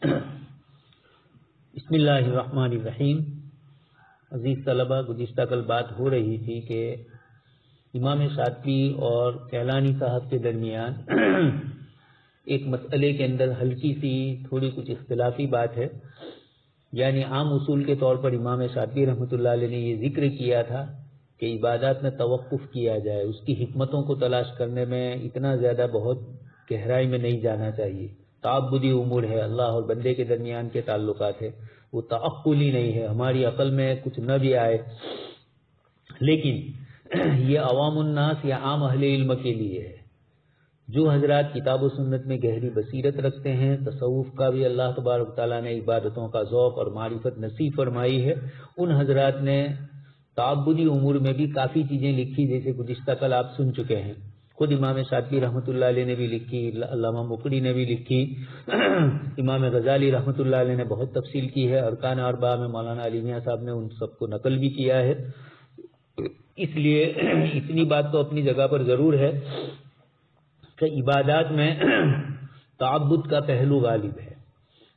بسم اللہ الرحمن الرحیم. عزیز طلبہ، گزشتہ کل بات ہو رہی تھی کہ امام شاطبی اور کیلانی صاحب کے درمیان ایک مسئلے کے اندر ہلکی سی تھوڑی کچھ اختلافی بات ہے. یعنی عام اصول کے طور پر امام شاطبی رحمۃ اللہ علیہ نے یہ ذکر کیا تھا کہ عبادات میں توقف کیا جائے، اس کی حکمتوں کو تلاش کرنے میں اتنا زیادہ بہت گہرائی میں نہیں جانا چاہیے. تعبدی امور ہے، اللہ اور بندے کے درمیان کے تعلقات ہے، وہ تعقلی نہیں ہے، ہماری عقل میں کچھ نہ بھی آئے. لیکن یہ عوام الناس یا عام اہل علم کے لیے ہے. جو حضرات کتاب و سنت میں گہری بصیرت رکھتے ہیں، تصوف کا بھی اللہ تبارک تعالیٰ نے عبادتوں کا ذوق اور معرفت نصیب فرمائی ہے، ان حضرات نے تعبدی امور میں بھی کافی چیزیں لکھی، جیسے گزشتہ کل آپ سن چکے ہیں. خود امام شاطبی رحمۃ اللہ علیہ نے بھی لکھی، علامہ مقری نے بھی لکھی، امام غزالی رحمۃ اللہ علیہ نے بہت تفصیل کی ہے. ارکان اربعہ میں مولانا علی میاں صاحب نے ان سب کو نقل بھی کیا ہے. اس لیے اتنی بات تو اپنی جگہ پر ضرور ہے کہ عبادات میں تعبد کا پہلو غالب ہے،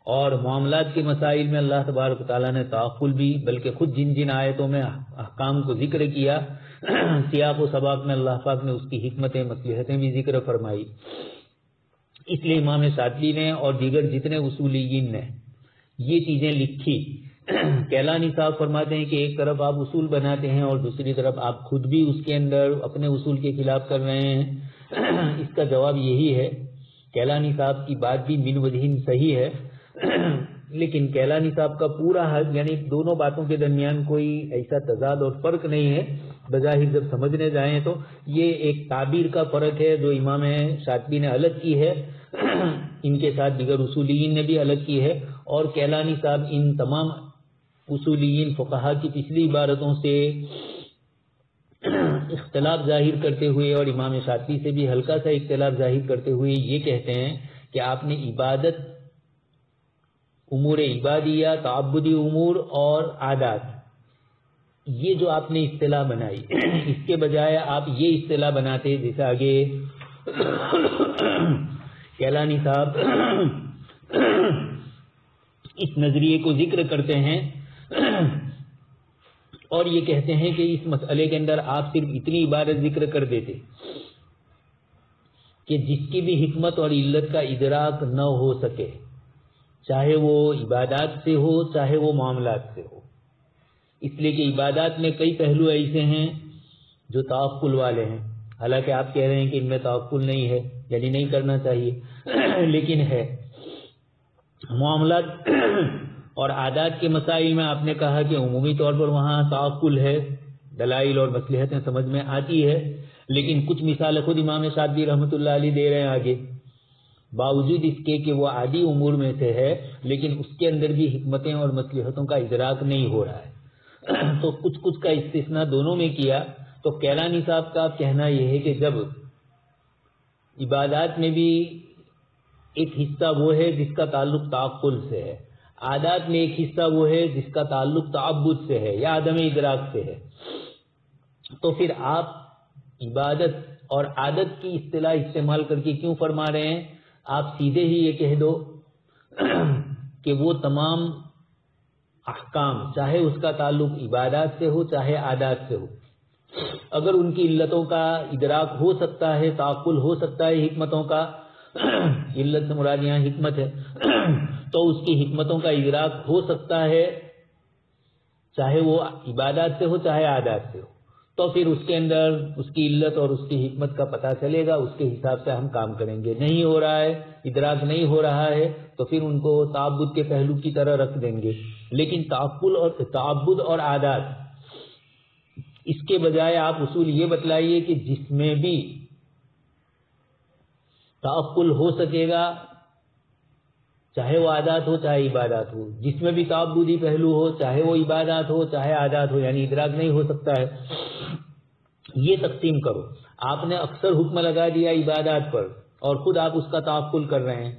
اور معاملات کے مسائل میں اللہ تبارک تعالیٰ نے تعقل بھی، بلکہ خود جن جن آیتوں میں احکام کو ذکر کیا، سیاق و سباق میں اللہ پاک نے اس کی حکمتیں مصلحتیں بھی ذکر فرمائی. اس لیے امام شاطبی نے اور دیگر جتنے اصولیین نے یہ چیزیں لکھی. کیلانی صاحب فرماتے ہیں کہ ایک طرف آپ اصول بناتے ہیں اور دوسری طرف آپ خود بھی اس کے اندر اپنے اصول کے خلاف کر رہے ہیں. اس کا جواب یہی ہے، کیلانی صاحب کی بات بھی من وجہ صحیح ہے، لیکن کیلانی صاحب کا پورا حق، یعنی دونوں باتوں کے درمیان کوئی ایسا تضاد اور فرق نہیں ہے. بظاہر جب سمجھنے جائیں تو یہ ایک تعبیر کا فرق ہے جو امام شاطبی نے الگ کی ہے، ان کے ساتھ دیگر اصولیین نے بھی الگ کی ہے. اور کیلانی صاحب ان تمام اصولیین فقہا کی پچھلی عبارتوں سے اختلاف ظاہر کرتے ہوئے اور امام شاطبی سے بھی ہلکا سا اختلاف ظاہر کرتے ہوئے یہ کہتے ہیں کہ آپ نے عبادت، امور عبادیہ، تعبدی امور اور عادات، یہ جو آپ نے اصطلاح بنائی، اس کے بجائے آپ یہ اصطلاح بناتے، جیسے آگے کیلانی صاحب اس نظریے کو ذکر کرتے ہیں اور یہ کہتے ہیں کہ اس مسئلے کے اندر آپ صرف اتنی عبارت ذکر کر دیتے کہ جس کی بھی حکمت اور علت کا ادراک نہ ہو سکے، چاہے وہ عبادات سے ہو چاہے وہ معاملات سے ہو. اس لیے کہ عبادات میں کئی پہلو ایسے ہیں جو تعقل والے ہیں، حالانکہ آپ کہہ رہے ہیں کہ ان میں تعقل نہیں ہے، یعنی نہیں کرنا چاہیے، لیکن ہے. معاملات اور عادات کے مسائل میں آپ نے کہا کہ عمومی طور پر وہاں تعقل ہے، دلائل اور مصلحتیں سمجھ میں آتی ہے، لیکن کچھ مثالیں خود امام شاطبی رحمۃ اللہ علیہ دے رہے ہیں آگے، باوجود اس کے کہ وہ عادی امور میں سے ہے، لیکن اس کے اندر بھی حکمتیں اور مصلحتوں کا ادراک نہیں ہو رہا ہے. تو کچھ کچھ کا استثناء دونوں میں کیا. تو کیلانی صاحب کا کہنا یہ ہے کہ جب عبادات میں بھی ایک حصہ وہ ہے جس کا تعلق تعقل سے ہے، عادات میں ایک حصہ وہ ہے جس کا تعلق تعبد سے ہے یا عدم ادراک سے ہے، تو پھر آپ عبادت اور عادت کی اصطلاح استعمال کر کے کیوں فرما رہے ہیں؟ آپ سیدھے ہی یہ کہہ دو کہ وہ تمام احکام، چاہے اس کا تعلق عبادات سے ہو چاہے عادات سے ہو، اگر ان کی علتوں کا ادراک ہو سکتا ہے، تعقل ہو سکتا ہے حکمتوں کا، علت سے مراد یہاں حکمت ہے، تو اس کی حکمتوں کا ادراک ہو سکتا ہے چاہے وہ عبادات سے ہو چاہے عادات سے ہو، تو پھر اس کے اندر اس کی علت اور اس کی حکمت کا پتہ چلے گا، اس کے حساب سے ہم کام کریں گے. نہیں ہو رہا ہے، ادراک نہیں ہو رہا ہے، تو پھر ان کو تعبد کے پہلو کی طرح رکھ دیں گے. لیکن تعبد اور عادات، اس کے بجائے آپ اصول یہ بتلائیے کہ جس میں بھی تعقل ہو سکے گا، چاہے وہ عادات ہو چاہے عبادات ہو، جس میں بھی تعبدی پہلو ہو، چاہے وہ عبادات ہو چاہے عادات ہو، یعنی ادراک نہیں ہو سکتا ہے، یہ تقسیم کرو. آپ نے اکثر حکم لگا دیا عبادات پر اور خود آپ اس کا تعقل کر رہے ہیں.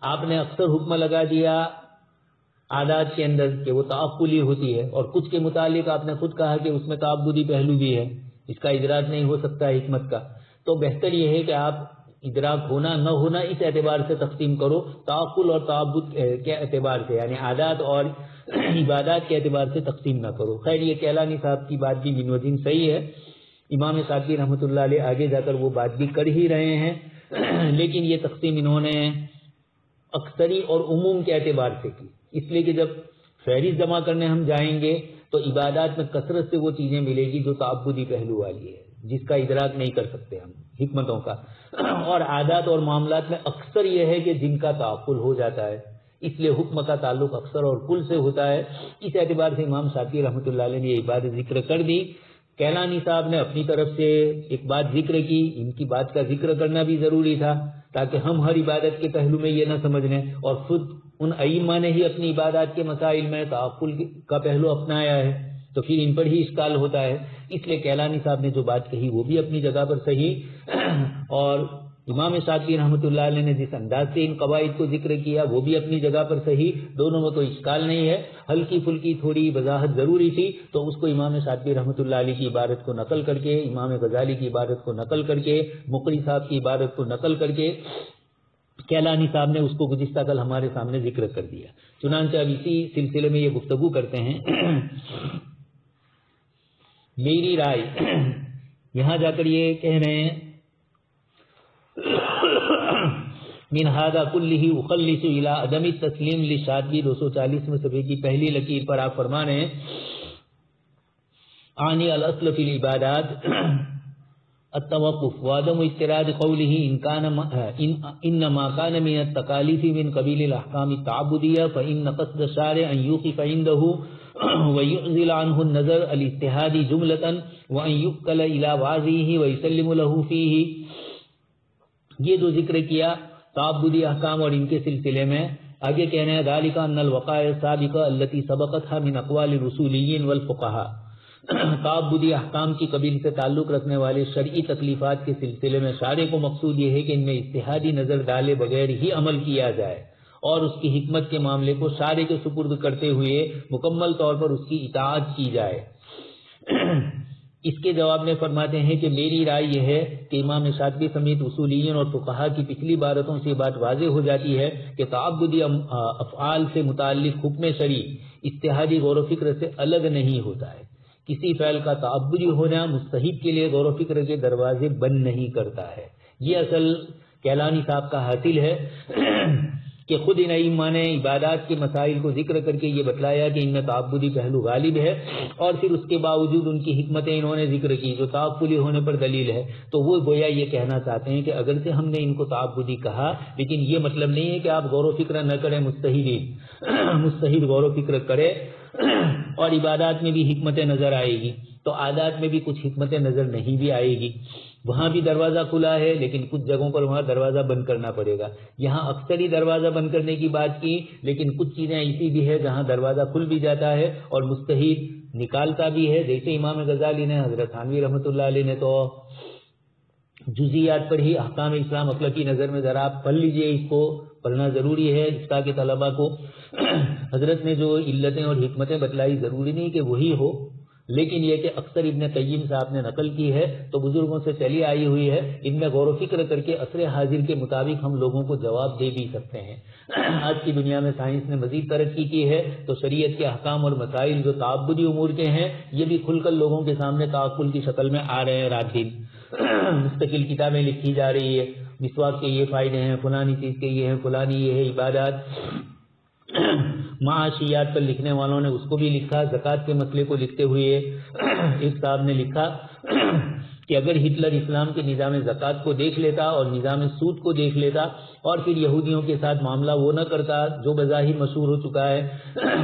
آپ نے اکثر حکم لگا دیا عادات کے اندر کہ وہ تعقلی ہوتی ہے، اور کچھ کے متعلق آپ نے خود کہا کہ اس میں تعبدی پہلو بھی ہے، اس کا ادراک نہیں ہو سکتا ہے حکمت کا. تو بہتر یہ ہے کہ آپ ادراک ہونا نہ ہونا اس اعتبار سے تقسیم کرو، تعقل اور تعبد کے اعتبار سے یعنی عادات اور عبادات کے اعتبار سے تقسیم نہ کرو۔ خیر یہ کیلانی صاحب کی بات بھی من وجہ صحیح ہے، امام شافعی رحمۃ اللہ علیہ آگے جا کر وہ بات بھی کر ہی رہے ہیں، لیکن یہ تقسیم انہوں نے اکثری اور عموم کے اعتبار سے کی، اس لیے کہ جب فہرست جمع کرنے ہم جائیں گے تو عبادات میں کثرت سے وہ چیزیں ملے گی جو تعبدی پہلو والی ہے، جس کا ادراک نہیں کر سکتے ہم حکمتوں کا، اور عادات اور معاملات میں اکثر یہ ہے کہ جن کا تعقل ہو جاتا ہے، اس لیے حکم کا تعلق اکثر اور کل سے ہوتا ہے۔ اس اعتبار سے امام شافعی رحمۃ اللہ علیہ نے یہ بات ذکر کر دی۔ کیلانی صاحب نے اپنی طرف سے ایک بات ذکر کی، ان کی بات کا ذکر کرنا بھی ضروری تھا تاکہ ہم ہر عبادت کے پہلو میں یہ نہ سمجھ لیں، اور خود ان ائمہ نے ہی اپنی عبادات کے مسائل میں تعقل کا پہلو اپنایا ہے تو پھر ان پر ہی اشکال ہوتا ہے، اس لیے کیلانی صاحب نے جو بات کہی وہ بھی اپنی جگہ پر صحیح، اور امام شافعی رحمۃ اللہ علیہ نے جس انداز سے ان قواعد کو ذکر کیا وہ بھی اپنی جگہ پر صحیح، دونوں میں کوئی اشکال نہیں ہے۔ ہلکی پھلکی تھوڑی وضاحت ضروری تھی تو اس کو امام شافعی رحمۃ اللہ علیہ کی عبارت کو نقل کر کے، امام غزالی کی عبارت کو نقل کر کے، مقری صاحب کی عبارت کو نقل کر کے کیلانی صاحب نے اس کو گزشتہ کل ہمارے سامنے ذکر کر دیا۔ چنانچہ اب اسی سلسلے میں یہ گفتگو کرتے ہیں۔ میری رائے یہاں جا کر یہ کہہ رہے ہیں من هذا كله اخلص الى عدم التسلیم للشاطبی 240 صفحے کی پہلی لکیر پر آپ فرما رہے ہیں عنی الاصل فی العبادات التوقف وعدم اضطراد قوله انما كان من التکالیف من قبیل الاحکام التعبدیہ فان قصد الشارع ان یوقف عنده ويعزل عنه النظر الاجتهادي جملة وان يقل الى واضحه ويسلم له فيه۔ یہ جو ذکر کیا تعبدی احکام اور ان کے سلسلے میں آگے کہنا ہے ذالک ان الوقائع السابقہ التي سبقتها من اقوال الرسولیین والفقہاء، تعبدی احکام کی قبیل سے تعلق رکھنے والے شرعی تکلیفات کے سلسلے میں شارع کو مقصود یہ ہے کہ ان میں اجتہادی نظر ڈالے بغیر ہی عمل کیا جائے اور اس کی حکمت کے معاملے کو شارع کے سپرد کرتے ہوئے مکمل طور پر اس کی اطاعت کی جائے۔ اس کے جواب میں فرماتے ہیں کہ میری رائے یہ ہے کہ امام شاطبی سمیت اصولیین اور فقہا کی پچھلی عبارتوں سے بات واضح ہو جاتی ہے کہ تعبدی افعال سے متعلق حکم شرعی اجتہادی غور و فکر سے الگ نہیں ہوتا ہے۔ کسی فعل کا تعبدی ہونا مستحب کے لیے غور و فکر کے دروازے بند نہیں کرتا ہے۔ یہ اصل کیلانی صاحب کا حاصل ہے کہ خود ان ائمہ نے عبادات کے مسائل کو ذکر کر کے یہ بتلایا کہ ان میں تعبدی پہلو غالب ہے، اور پھر اس کے باوجود ان کی حکمتیں انہوں نے ذکر کی جو تعقلی ہونے پر دلیل ہے، تو وہ گویا یہ کہنا چاہتے ہیں کہ اگرچہ ہم نے ان کو تعبدی کہا لیکن یہ مطلب نہیں ہے کہ آپ غور و فکر نہ کریں، مستحب غور و فکر کرے، اور عبادات میں بھی حکمتیں نظر آئے گی تو عادات میں بھی کچھ حکمتیں نظر نہیں بھی آئے گی، وہاں بھی دروازہ کھلا ہے لیکن کچھ جگہوں پر وہاں دروازہ بند کرنا پڑے گا۔ یہاں اکثر ہی دروازہ بند کرنے کی بات کی لیکن کچھ چیزیں ایسی بھی ہے جہاں دروازہ کھل بھی جاتا ہے اور مستحب نکالتا بھی ہے، جیسے امام غزالی نے، حضرت تھانوی رحمۃ اللہ علیہ نے تو جزیات پر ہی احکام اسلام عقل کی نظر میں ذرا آپ پڑھ لیجئے، اس کو پڑھنا ضروری ہے اس کے طلباء کو۔ حضرت نے جو علتیں اور حکمتیں بتلائی ضروری نہیں کہ وہی ہو، لیکن یہ کہ اکثر ابن قیم صاحب نے نقل کی ہے تو بزرگوں سے چلی آئی ہوئی ہے، ان میں غور و فکر کر کے عصر حاضر کے مطابق ہم لوگوں کو جواب دے بھی سکتے ہیں۔ آج کی دنیا میں سائنس نے مزید ترقی کی ہے تو شریعت کے احکام اور مسائل جو تعبدی امور کے ہیں یہ بھی کھل کر لوگوں کے سامنے تعقل کی شکل میں آ رہے ہیں، رات دن مستقل کتابیں لکھی جا رہی ہے، مسواک کے یہ فائدے ہیں، فلانی چیز کے یہ ہیں، فلانی یہ ہے عبادات۔ معاشیات پر لکھنے والوں نے اس کو بھی لکھا، زکوٰۃ کے مسئلے کو لکھتے ہوئے ایک صاحب نے لکھا کہ اگر ہٹلر اسلام کے نظام زکوٰۃ کو دیکھ لیتا اور نظام سود کو دیکھ لیتا اور پھر یہودیوں کے ساتھ معاملہ وہ نہ کرتا جو بظاہر مشہور ہو چکا ہے،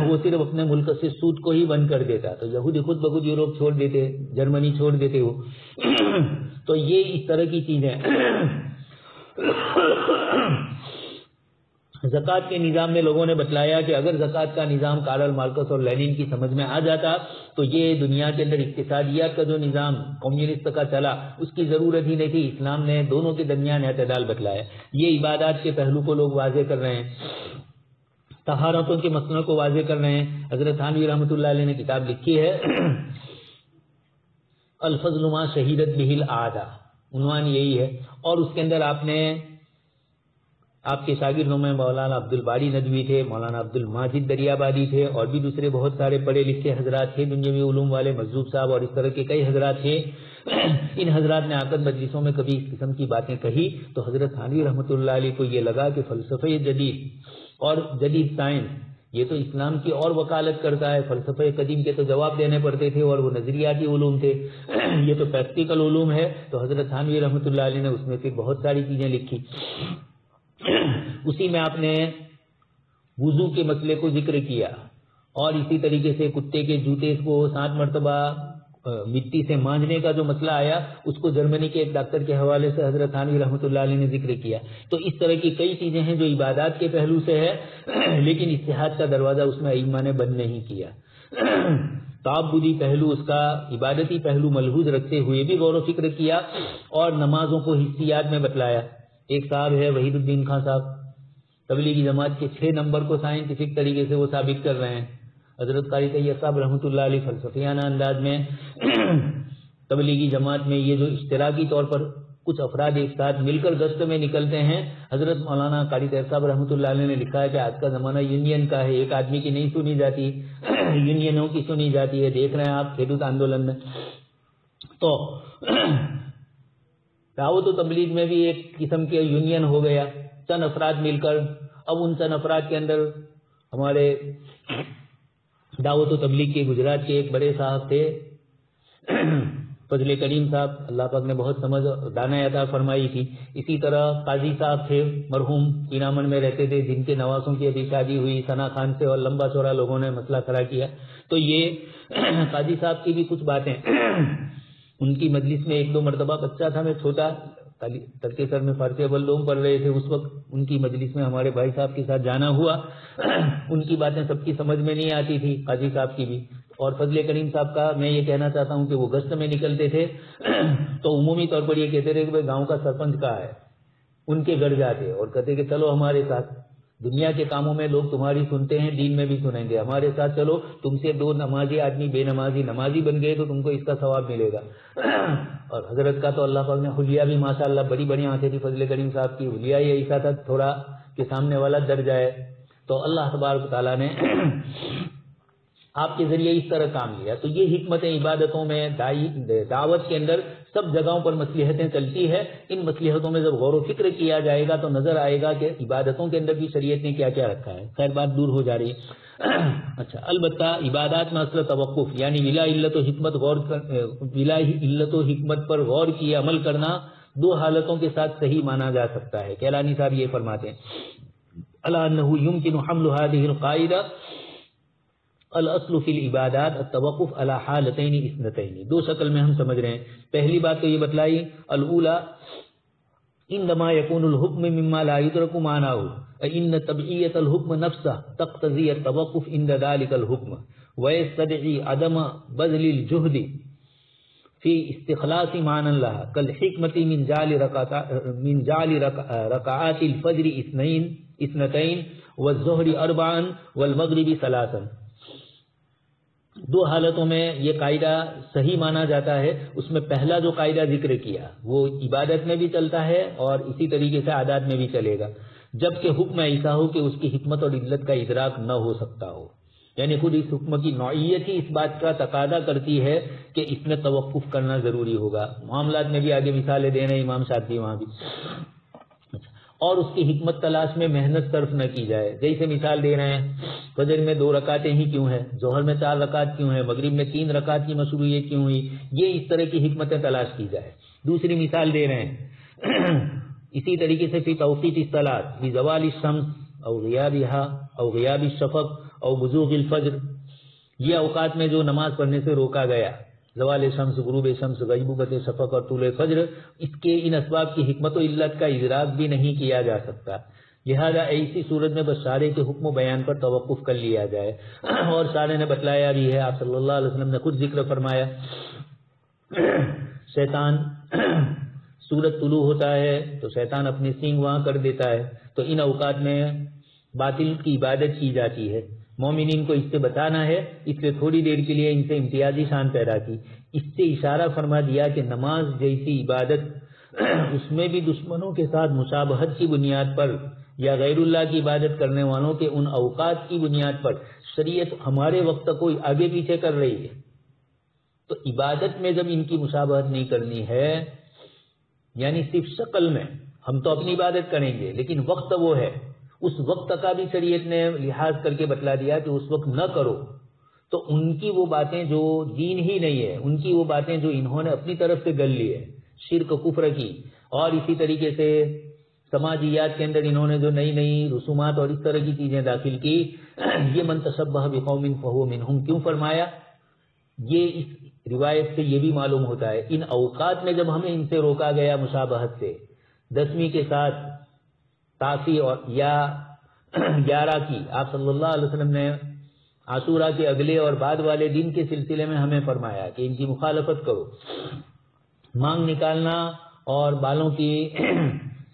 وہ صرف اپنے ملک سے سود کو ہی بند کر دیتا تو یہودی خود بخود یوروپ چھوڑ دیتے، جرمنی چھوڑ دیتے ہو۔ تو یہ اس طرح کی چیزیں زکوٰۃ کے نظام میں لوگوں نے بتلایا کہ اگر زکوٰۃ کا نظام کارل مارکس اور لینن کی سمجھ میں آ جاتا تو یہ دنیا کے اندر اقتصادیات کا جو نظام کمیونسٹ کا چلا اس کی ضرورت ہی نہیں تھی۔ اسلام نے دونوں کے درمیان اعتدال بتلایا۔ یہ عبادات کے پہلو کو لوگ واضح کر رہے ہیں، طہارتوں کے مسئلوں کو واضح کر رہے ہیں۔ حضرت تھانوی رحمۃ اللہ علیہ نے کتاب لکھی ہے الفضل ما شہیدت بہ العادہ، عنوان یہی ہے. اور اس کے اندر آپ کے شاگردوں میں مولانا عبد الباری ندوی تھے, مولانا عبد الماجد دریابادی تھے, اور بھی دوسرے بہت سارے پڑھے لکھے حضرات تھے دنیاوی علوم والے, مجذوب صاحب اور اس طرح کے کئی حضرات تھے. ان حضرات نے آ کر مجلسوں میں کبھی اس قسم کی باتیں کہی تو حضرت تھانوی رحمۃ اللہ علیہ کو یہ لگا کہ فلسفہ جدید اور جدید سائنس یہ تو اسلام کی اور وکالت کرتا ہے. فلسفہ قدیم کے تو جواب دینے پڑتے تھے اور وہ نظریاتی علوم تھے, یہ تو پریکٹیکل علوم ہے. تو حضرت تھانوی رحمۃ اللہ علیہ نے اس میں پھر بہت ساری چیزیں لکھی. اسی میں آپ نے وضو کے مسئلے کو ذکر کیا, اور اسی طریقے سے کتے کے جوتے کو 7 مرتبہ مٹی سے مانجنے کا جو مسئلہ آیا اس کو جرمنی کے ایک ڈاکٹر کے حوالے سے حضرت تھانوی رحمۃ اللہ علیہ نے ذکر کیا. تو اس طرح کی کئی چیزیں ہیں جو عبادات کے پہلو سے ہے, لیکن اجتہاد کا دروازہ اس میں ائمہ نے بند نہیں کیا. تعبدی پہلو, اس کا عبادتی پہلو ملحوظ رکھتے ہوئے بھی غور و فکر کیا, اور نمازوں کو حصیات میں بتلایا. ایک صاحب ہے وحید الدین خان صاحب, تبلیغی جماعت کے 6 نمبر کو سائنٹیفک طریقے سے وہ ثابت کر رہے ہیں. حضرت قاری طیب صاحب رحمۃ اللہ علیہ فلسفیانہ انداز میں تبلیغی جماعت میں یہ جو اشتراکی طور پر کچھ افراد ایک ساتھ مل کر گشت میں نکلتے ہیں, حضرت مولانا قاری طیب صاحب رحمۃ اللہ علیہ نے لکھا ہے کہ آج کا زمانہ یونین کا ہے, ایک آدمی کی نہیں سنی جاتی, یونینوں کی سنی جاتی ہے. دیکھ رہے ہیں آپ کھیڈوت آندولن میں. تو دعوت و تبلیغ میں بھی ایک قسم کے یونین ہو گیا, چند افراد مل کر. اب ان چند افراد کے اندر ہمارے دعوت و تبلیغ کے گجرات کے ایک بڑے صاحب تھے فضل کریم صاحب, اللہ پاک نے بہت سمجھ دانائی عطا فرمائی تھی. اسی طرح قاضی صاحب تھے مرحوم پینامن میں رہتے تھے, جن کے نواسوں کی ابھی شادی ہوئی ثنا خان سے, اور لمبا چوڑا لوگوں نے مسئلہ کھڑا کیا. تو یہ قاضی صاحب کی بھی کچھ باتیں ان کی مجلس میں 1-2 مرتبہ, بچہ تھا میں چھوٹا, ترکے سر میں فارسی اول دوم پڑھ رہے تھے اس وقت, ان کی مجلس میں ہمارے بھائی صاحب کے ساتھ جانا ہوا. ان کی باتیں سب کی سمجھ میں نہیں آتی تھی, قاضی صاحب کی بھی. اور فضل کریم صاحب کا میں یہ کہنا چاہتا ہوں کہ وہ گشت میں نکلتے تھے تو عمومی طور پر یہ کہتے تھے کہ گاؤں کا سرپنچ کہاں ہے, ان کے گھر جاتے اور کہتے کہ چلو ہمارے ساتھ, دنیا کے کاموں میں لوگ تمہاری سنتے ہیں, دین میں بھی سنیں گے, ہمارے ساتھ چلو, تم سے 2 نمازی آدمی بے نمازی نمازی بن گئے تو تم کو اس کا ثواب ملے گا. اور حضرت کا تو اللہ پاک نے حلیہ بھی ماشاءاللہ بڑی بڑی آنکھیں تھی فضل کریم صاحب کی, حلیہ ہی ایسا تھا تھوڑا کہ سامنے والا ڈر جائے. تو اللہ تبارک تعالیٰ نے آپ کے ذریعے اس طرح کام لیا. تو یہ حکمت عبادتوں میں دعوت کے اندر سب جگہوں پر مصلحتیں چلتی ہے. ان مصلحتوں میں جب غور و فکر کیا جائے گا تو نظر آئے گا کہ عبادتوں کے اندر بھی شریعت نے کیا کیا رکھا ہے. خیر بات دور ہو جا رہی ہے. اچھا, البتہ عبادات میں اصل توقف یعنی ولا علت و حکمت پر غور کیے عمل کرنا 2 حالتوں کے ساتھ صحیح مانا جا سکتا ہے. کیلانی صاحب یہ فرماتے ہیں الا انه يمكن حمل هذه القاعده الاصل فی العبادات التوقف على حالتین اثنتین. 2 شکل میں ہم سمجھ رہے ہیں. پہلی بات تو یہ بتلائی, الاولی انما يكون الحکم مما لا يدرك معناه ان طبعیت الحکم نفسه تقتضی التوقف عند ذلك الحکم ويستدعي عدم بذل الجهد في استخلاص معنى لها كالحکمت من جعل رکعات الفجر اثنتین والظہر 4 والمغرب 3. 2 حالتوں میں یہ قاعدہ صحیح مانا جاتا ہے. اس میں پہلا جو قاعدہ ذکر کیا وہ عبادت میں بھی چلتا ہے اور اسی طریقے سے عادات میں بھی چلے گا, جبکہ حکم ایسا ہو کہ اس کی حکمت اور علت کا ادراک نہ ہو سکتا ہو. یعنی خود اس حکم کی نوعیت ہی اس بات کا تقاضا کرتی ہے کہ اس میں توقف کرنا ضروری ہوگا. معاملات میں بھی آگے مثالیں دے رہے ہیں امام شافعی وہاں بھی. اور اس کی حکمت تلاش میں محنت صرف نہ کی جائے. جیسے مثال دے رہے ہیں فجر میں 2 رکعتیں ہی کیوں ہیں, ظہر میں 4 رکعت کیوں ہیں, مغرب میں 3 رکعت کی مشروعیت کیوں ہوئی, یہ اس طرح کی حکمتیں تلاش کی جائے. دوسری مثال دے رہے ہیں اسی طریقے سے فی توقیت الصلاۃ فی زوال الشمس او غیابها او غیاب الشفق او بزوغ الفجر. یہ اوقات میں جو نماز پڑھنے سے روکا گیا, زوال شمس, غروب شمس, غیبوبت شفق اور طلوع فجر, اس کے ان اسباب کی حکمت و علت کا ادراک بھی نہیں کیا جا سکتا. لہذا ایسی صورت میں بس شارع کے حکم و بیان پر توقف کر لیا جائے. اور شارع نے بتلایا بھی ہے, آپ صلی اللہ علیہ وسلم نے خود ذکر فرمایا, شیطان سورج طلوع ہوتا ہے تو شیطان اپنے سینگ وہاں کر دیتا ہے, تو ان اوقات میں باطل کی عبادت کی جاتی ہے. مومنین کو اس سے بتانا ہے, اس لیے تھوڑی دیر کے لیے ان سے امتیازی شان پیدا کی. اس سے اشارہ فرما دیا کہ نماز جیسی عبادت اس میں بھی دشمنوں کے ساتھ مشابہت کی بنیاد پر یا غیر اللہ کی عبادت کرنے والوں کے ان اوقات کی بنیاد پر شریعت ہمارے وقت کو آگے پیچھے کر رہی ہے. تو عبادت میں جب ان کی مشابہت نہیں کرنی ہے، یعنی صرف شکل میں ہم تو اپنی عبادت کریں گے لیکن وقت وہ ہے، اس وقت کا بھی شریعت نے لحاظ کر کے بتلا دیا کہ اس وقت نہ کرو. تو ان کی وہ باتیں جو دین ہی نہیں ہے، ان کی وہ باتیں جو انہوں نے اپنی طرف سے گل لی ہے، شرک کفر کی، اور اسی طریقے سے سماجیات کے اندر انہوں نے جو نئی نئی رسومات اور اس طرح کی چیزیں داخل کی، یہ من تشبہ بقوم فہو منہم کیوں فرمایا؟ یہ اس روایت سے یہ بھی معلوم ہوتا ہے ان اوقات میں جب ہمیں ان سے روکا گیا مشابہت سے، 10ویں کے ساتھ تاسی اور یا 11 کی، آپ صلی اللہ علیہ وسلم نے عاشورہ کے اگلے اور بعد والے دن کے سلسلے میں ہمیں فرمایا کہ ان کی مخالفت کرو. مانگ نکالنا اور بالوں کی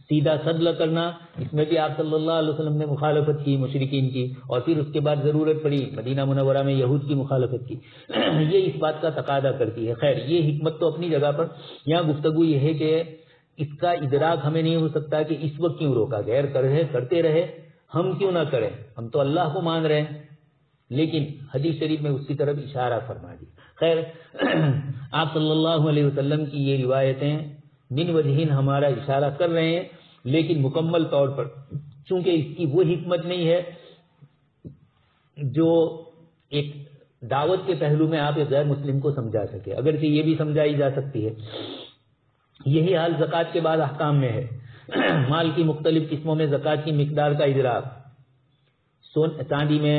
سیدھا سدل کرنا، اس میں بھی آپ صلی اللہ علیہ وسلم نے مخالفت کی مشرکین کی، اور پھر اس کے بعد ضرورت پڑی مدینہ منورہ میں یہود کی مخالفت کی. یہ اس بات کا تقاضا کرتی ہے. خیر، یہ حکمت تو اپنی جگہ پر، یہاں گفتگو یہ ہے کہ اس کا ادراک ہمیں نہیں ہو سکتا کہ اس وقت کیوں روکا، غیر کرتے رہے، ہم کیوں نہ کریں، ہم تو اللہ کو مان رہے ہیں. لیکن حدیث شریف میں اس کی طرف اشارہ فرما دی. خیر، آپ صلی اللہ علیہ وسلم کی یہ روایتیں من وجہین ہمارا اشارہ کر رہے ہیں، لیکن مکمل طور پر چونکہ اس کی وہ حکمت نہیں ہے جو ایک دعوت کے پہلو میں آپ ایک غیر مسلم کو سمجھا سکے، اگرچہ یہ بھی سمجھائی جا سکتی ہے. یہی حال زکوٰۃ کے بعد احکام میں ہے. مال کی مختلف قسموں میں زکوٰۃ کی مقدار کا ادراک. چاندی میں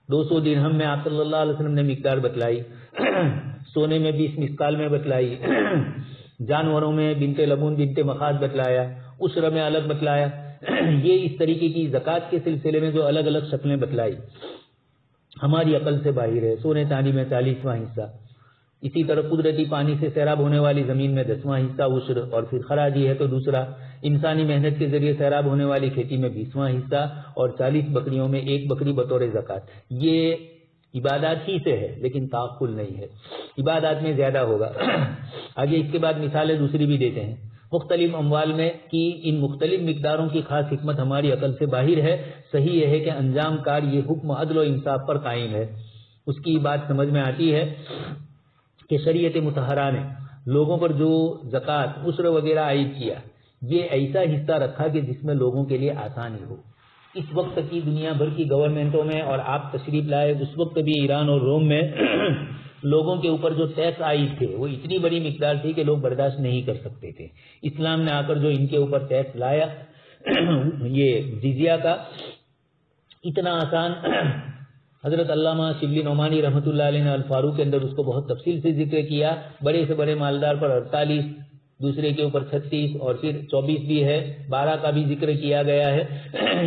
200 درہم میں آپ صلی اللہ علیہ وسلم نے مقدار بتلائی، سونے میں 20 مثقال میں بتلائی، جانوروں میں بنت لبون بنت مخاض بتلایا، عشر میں الگ بتلایا. یہ اس طریقے کی زکوٰۃ کے سلسلے میں جو الگ الگ شکلیں بتلائی ہماری عقل سے باہر ہے. سونے چاندی میں 40واں حصہ، اسی طرح قدرتی پانی سے سیراب ہونے والی زمین میں 10واں حصہ عشر، اور پھر خراجی ہے تو دوسرا، انسانی محنت کے ذریعے سیراب ہونے والی کھیتی میں 20واں حصہ، اور 40 بکریوں میں 1 بکری بطور زکوٰۃ. یہ عبادات ہی سے ہے لیکن تعقل نہیں ہے، عبادات میں زیادہ ہوگا. آگے اس کے بعد مثالیں دوسری بھی دیتے ہیں. مختلف اموال میں کی ان مختلف مقداروں کی خاص حکمت ہماری عقل سے باہر ہے. صحیح یہ ہے کہ انجام کار یہ حکم عدل و انصاف پر قائم ہے. اس کی بات سمجھ میں آتی ہے کہ شریعت مطہرہ نے لوگوں پر جو زکوٰۃ عشر وغیرہ عائد کیا، یہ ایسا حصہ رکھا کہ جس میں لوگوں کے لیے آسانی ہو. اس وقت کی دنیا بھر کی گورنمنٹوں میں، اور آپ تشریف لائے اس وقت بھی ایران اور روم میں لوگوں کے اوپر جو ٹیکس عائد تھے وہ اتنی بڑی مقدار تھی کہ لوگ برداشت نہیں کر سکتے تھے. اسلام نے آ کر جو ان کے اوپر ٹیکس لایا یہ جزیہ کا، اتنا آسان. حضرت علامہ شبلی نعمانی رحمۃ اللہ علیہ نے الفاروق کے اندر اس کو بہت تفصیل سے ذکر کیا. بڑے سے بڑے مالدار پر 48، دوسرے کے اوپر 36 اور پھر 24 بھی ہے، 12 کا بھی ذکر کیا گیا ہے.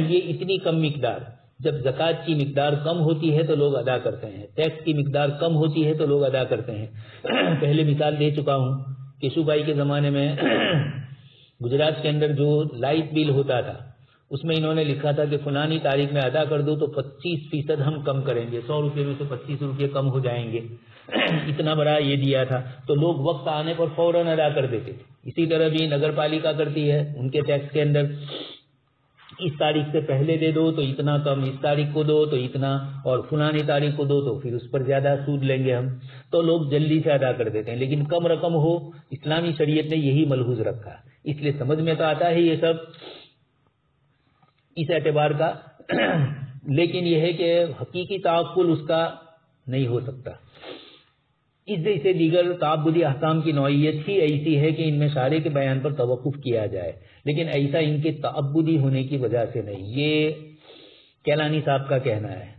یہ اتنی کم مقدار، جب زکوٰۃ کی مقدار کم ہوتی ہے تو لوگ ادا کرتے ہیں، ٹیکس کی مقدار کم ہوتی ہے تو لوگ ادا کرتے ہیں. پہلے مثال دے چکا ہوں کیشو بھائی کے زمانے میں گجرات کے اندر جو لائٹ بل ہوتا تھا اس میں انہوں نے لکھا تھا کہ فلانی تاریخ میں ادا کر دو تو 25% ہم کم کریں گے، 100 روپے میں سے 25 روپے کم ہو جائیں گے. اتنا بڑا یہ دیا تھا تو لوگ وقت آنے پر فوراً ادا کر دیتے تھے. اسی طرح بھی نگر پالیکا کرتی ہے ان کے ٹیکس کے اندر، اس تاریخ سے پہلے دے دو تو اتنا کم، اس تاریخ کو دو تو اتنا، اور فلانی تاریخ کو دو تو پھر اس پر زیادہ سود لیں گے ہم. تو لوگ جلدی سے ادا کر دیتے ہیں، لیکن کم رقم ہو. اسلامی شریعت نے یہی ملحوظ رکھا، اس لیے سمجھ میں تو آتا ہے یہ سب اس اعتبار کا، لیکن یہ ہے کہ حقیقی تعقل اس کا نہیں ہو سکتا. اس جیسے دیگر تعبدی احکام کی نوعیت ہی ایسی ہے کہ ان میں شارع کے بیان پر توقف کیا جائے، لیکن ایسا ان کے تعبدی ہونے کی وجہ سے نہیں. یہ کیلانی صاحب کا کہنا ہے،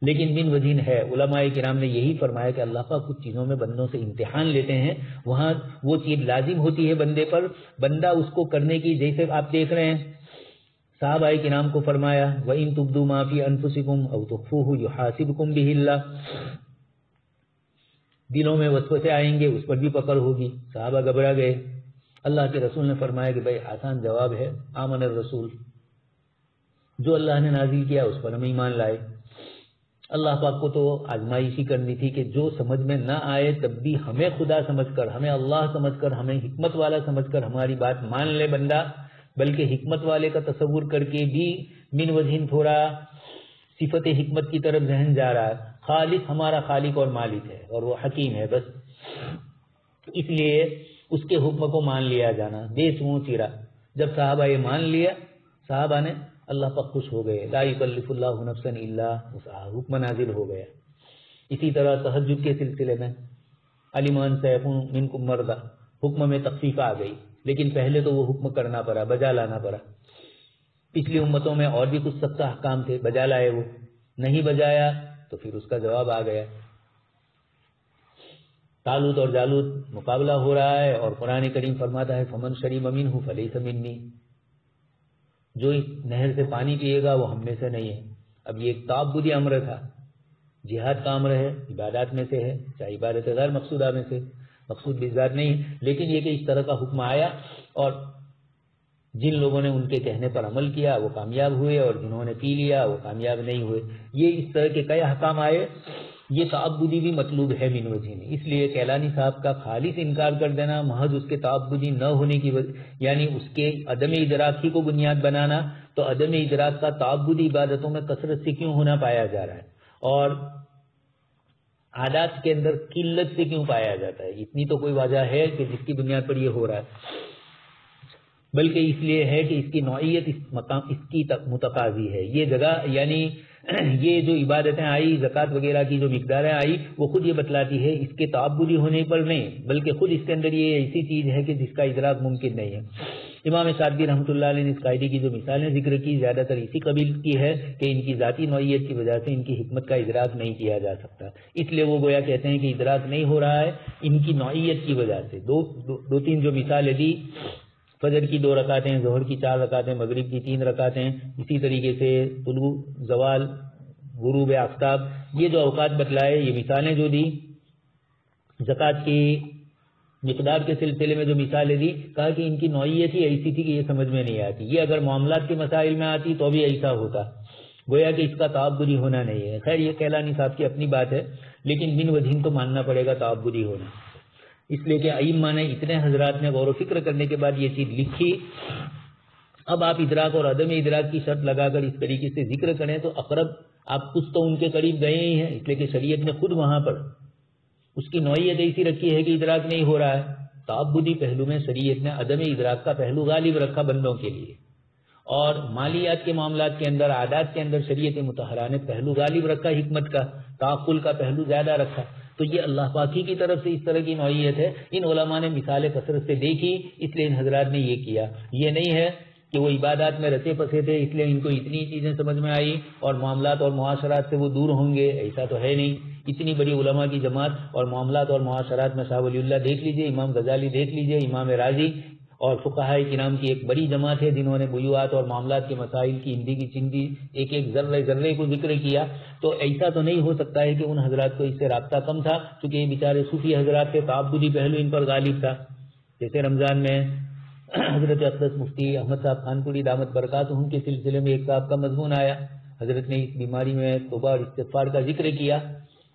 لیکن من وجہین ہے. علماء کرام نے یہی فرمایا کہ اللہ پاک کچھ چیزوں میں بندوں سے امتحان لیتے ہیں، وہاں وہ چیز لازم ہوتی ہے بندے پر، بندہ اس کو کرنے کی، جیسے آپ دیکھ رہے ہیں صحابہ کرام کو فرمایا وَإِن تُبْدُوا مَا فِي أَنفُسِكُمْ أَوْ تُخْفُوهُ يُحَاسِبْكُم بِهِ اللَّهُ. دلوں میں وسوسے آئیں گے، اس پر بھی پکڑ ہوگی. صحابہ گھبرا گئے. اللہ کے رسول نے فرمایا کہ بھائی آسان جواب ہے، آمن الرسول، جو اللہ نے نازل کیا اس پر ہم ایمان لائے. اللہ پاک کو تو آزمائش ہی کرنی تھی کہ جو سمجھ میں نہ آئے تب بھی ہمیں خدا سمجھ کر، ہمیں اللہ سمجھ کر، ہمیں حکمت والا سمجھ کر ہماری بات مان لے بندہ، بلکہ حکمت والے کا تصور کر کے بھی من وجہ تھوڑا صفت حکمت کی طرف ذہن جا رہا ہے۔ خالق ہمارا خالق اور مالک ہے اور وہ حکیم ہے، بس اس لیے اس کے حکم کو مان لیا جانا بے سو چیرا۔ جب صحابہ یہ مان لیا، صحابہ نے اللہ پر خوش ہو گئے، لا یکلف اللہ نفسا الا وسعها، حکم نازل ہو گیا۔ اسی طرح تہجد کے سلسلے میں علمان سیکون منکم مرضی، حکم میں تخفیف آ گئی، لیکن پہلے تو وہ حکم کرنا پڑا، بجا لانا پڑا۔ پچھلی امتوں میں اور بھی کچھ سخت احکام تھے، بجا لائے، وہ نہیں بجایا تو پھر اس کا جواب آ گیا۔ طالوت اور جالوت مقابلہ ہو رہا ہے اور قرآن کریم فرماتا ہے فمن شرب منہ فلیس منی، جو اس نہر سے پانی پیے گا وہ ہم میں سے نہیں ہے۔ اب یہ ایک تعبدی امر تھا، جہاد کا امر ہے، عبادات میں سے ہے، چاہے عبادت غیر مقصودہ میں سے، مقصود بذات نہیں ہے، لیکن یہ کہ اس طرح کا حکم آیا اور جن لوگوں نے ان کے کہنے پر عمل کیا وہ کامیاب ہوئے اور جنہوں نے پی لیا وہ کامیاب نہیں ہوئے۔ یہ اس طرح کے کئی احکام آئے، یہ تعبدی بھی مطلوب ہے من وجہ، اس لیے کیلانی صاحب کا خالص انکار کر دینا، محض اس کے تعبدی نہ ہونے کی وجہ، یعنی اس کے عدم ادراک ہی کو بنیاد بنانا، تو عدم ادراک کا تعبدی عبادتوں میں کثرت سے کیوں ہونا پایا جا رہا ہے اور عادات کے اندر قلت سے کیوں پایا جاتا ہے؟ اتنی تو کوئی وجہ ہے کہ جس کی بنیاد پر یہ ہو رہا ہے، بلکہ اس لیے ہے کہ اس کی نوعیت اس کی متقاضی ہے۔ یہ جگہ یعنی یہ جو عبادتیں آئی، زکوٰۃ وغیرہ کی جو مقداریں آئی، وہ خود یہ بتلاتی ہے اس کے تعبدی ہونے پر نہیں، بلکہ خود اس کے اندر یہ ایسی چیز ہے کہ جس کا ادراک ممکن نہیں ہے۔ امام شاطبی رحمۃ اللہ علیہ نے اس قاعدے کی جو مثالیں ذکر کی زیادہ تر اسی قبیل کی ہے کہ ان کی ذاتی نوعیت کی وجہ سے ان کی حکمت کا ادراک نہیں کیا جا سکتا، اس لیے وہ گویا کہتے ہیں کہ ادراک نہیں ہو رہا ہے ان کی نوعیت کی وجہ سے۔ دو تین جو مثالیں دی، فجر کی 2 رکعتیں، ظہر کی 4 رکعتیں، مغرب کی 3 رکعتیں، اسی طریقے سے طلوع زوال، غروب آفتاب، یہ جو اوقات بتلائے، یہ مثالیں جو دی، زکوٰۃ کی مقدار کے سلسلے میں جو مثالیں دی، کہا کہ ان کی نوعیت ہی ایسی تھی کہ یہ سمجھ میں نہیں آتی، یہ اگر معاملات کے مسائل میں آتی تو بھی ایسا ہوتا، گویا کہ اس کا تعبدی ہونا نہیں ہے۔ خیر یہ کیلانی صاحب کی اپنی بات ہے، لیکن من وجہ تو ماننا پڑے گا تعبدی ہونا، اس لیے کہ ائمہ نے اتنے حضرات نے غور و فکر کرنے کے بعد یہ چیز لکھی۔ اب آپ ادراک اور عدم ادراک کی شرط لگا کر اس طریقے سے ذکر کریں تو اقرب آپ کچھ تو ان کے قریب گئے ہی ہیں، اس لیے کہ شریعت نے خود وہاں پر اس کی نوعیت ایسی رکھی ہے کہ ادراک نہیں ہو رہا ہے۔ تعبدی پہلو میں شریعت نے عدم ادراک کا پہلو غالب رکھا بندوں کے لیے، اور مالیات کے معاملات کے اندر، عادات کے اندر شریعت مطہرہ نے پہلو غالب رکھا حکمت کا، تعقل کا پہلو زیادہ رکھا۔ تو یہ اللہ پاکی کی طرف سے اس طرح کی نوعیت ہے۔ ان علماء نے مثالیں کثرت سے دیکھی، اس لیے ان حضرات نے یہ کیا۔ یہ نہیں ہے کہ وہ عبادات میں رچے پسے تھے اس لیے ان کو اتنی چیزیں سمجھ میں آئی اور معاملات اور معاشرات سے وہ دور ہوں گے، ایسا تو ہے نہیں۔ اتنی بڑی علماء کی جماعت اور معاملات اور معاشرات میں شاہ ولی اللہ دیکھ لیجئے، امام غزالی دیکھ لیجئے، امام راضی اور فقہاء کرام کی ایک بڑی جماعت ہے جنہوں نے بیوعات اور معاملات کے مسائل کی ہندی کی چندی ایک ایک ذرے کو ذکر کیا۔ تو ایسا تو نہیں ہو سکتا ہے کہ ان حضرات کو اس سے رابطہ کم تھا، کیونکہ یہ بیچارے صوفی حضرات کے تعبدی پہلو ان پر غالب تھا۔ جیسے رمضان میں حضرت اقدس مفتی احمد صاحب خانپوری دامت برکاتہم کے سلسلے میں ایک صاحب کا مضمون آیا، حضرت نے اس بیماری میں توبہ اور استغفار کا ذکر کیا،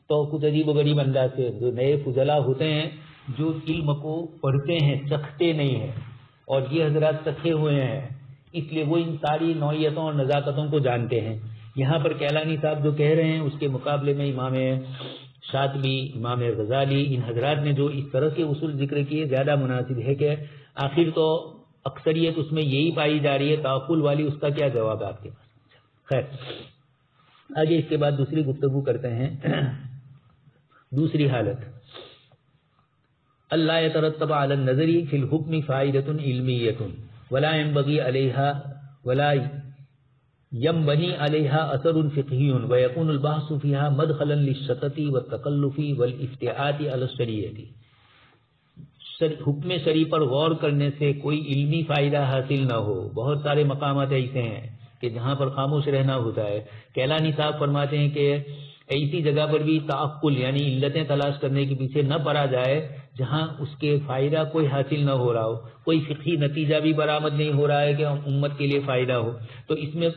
تو کچھ عجیب و غریب انداز سے جو نئے فضلا ہوتے ہیں جو علم کو پڑھتے ہیں چکھتے نہیں ہیں، اور یہ حضرات چکھے ہوئے ہیں، اس لیے وہ ان ساری نوعیتوں اور نزاکتوں کو جانتے ہیں۔ یہاں پر کیلانی صاحب جو کہہ رہے ہیں اس کے مقابلے میں امام شاطبی، امام غزالی، ان حضرات نے جو اس طرح کے اصول ذکر کیے زیادہ مناسب ہے کہ آخر تو اکثریت اس میں یہی پائی جا رہی ہے، تعقل والی، اس کا کیا جواب ہے آپ کے پاس؟ خیر آگے اس کے بعد دوسری گفتگو کرتے ہیں۔ دوسری حالت، اللہ يترتب على النظر في الحكم فائدة علمية ولا ينبغي عليها ولا ينبني عليها اثر فقهي ويكون البحث فيها مدخلا للشتت والتكلف والافتئات على الشريعة۔ حکم شرعی پر غور کرنے سے کوئی علمی فائدہ حاصل نہ ہو۔ بہت سارے مقامات ایسے ہیں کہ جہاں پر خاموش رہنا ہوتا ہے۔ کیلانی صاحب فرماتے ہیں کہ ایسی جگہ پر بھی تعقل یعنی علتیں تلاش کرنے کے پیچھے نہ پڑا جائے جہاں اس کے فائدہ کوئی حاصل نہ ہو رہا ہو، کوئی فقہی نتیجہ بھی برآمد نہیں ہو رہا ہے کہ امت کے لیے فائدہ ہو، تو اس میں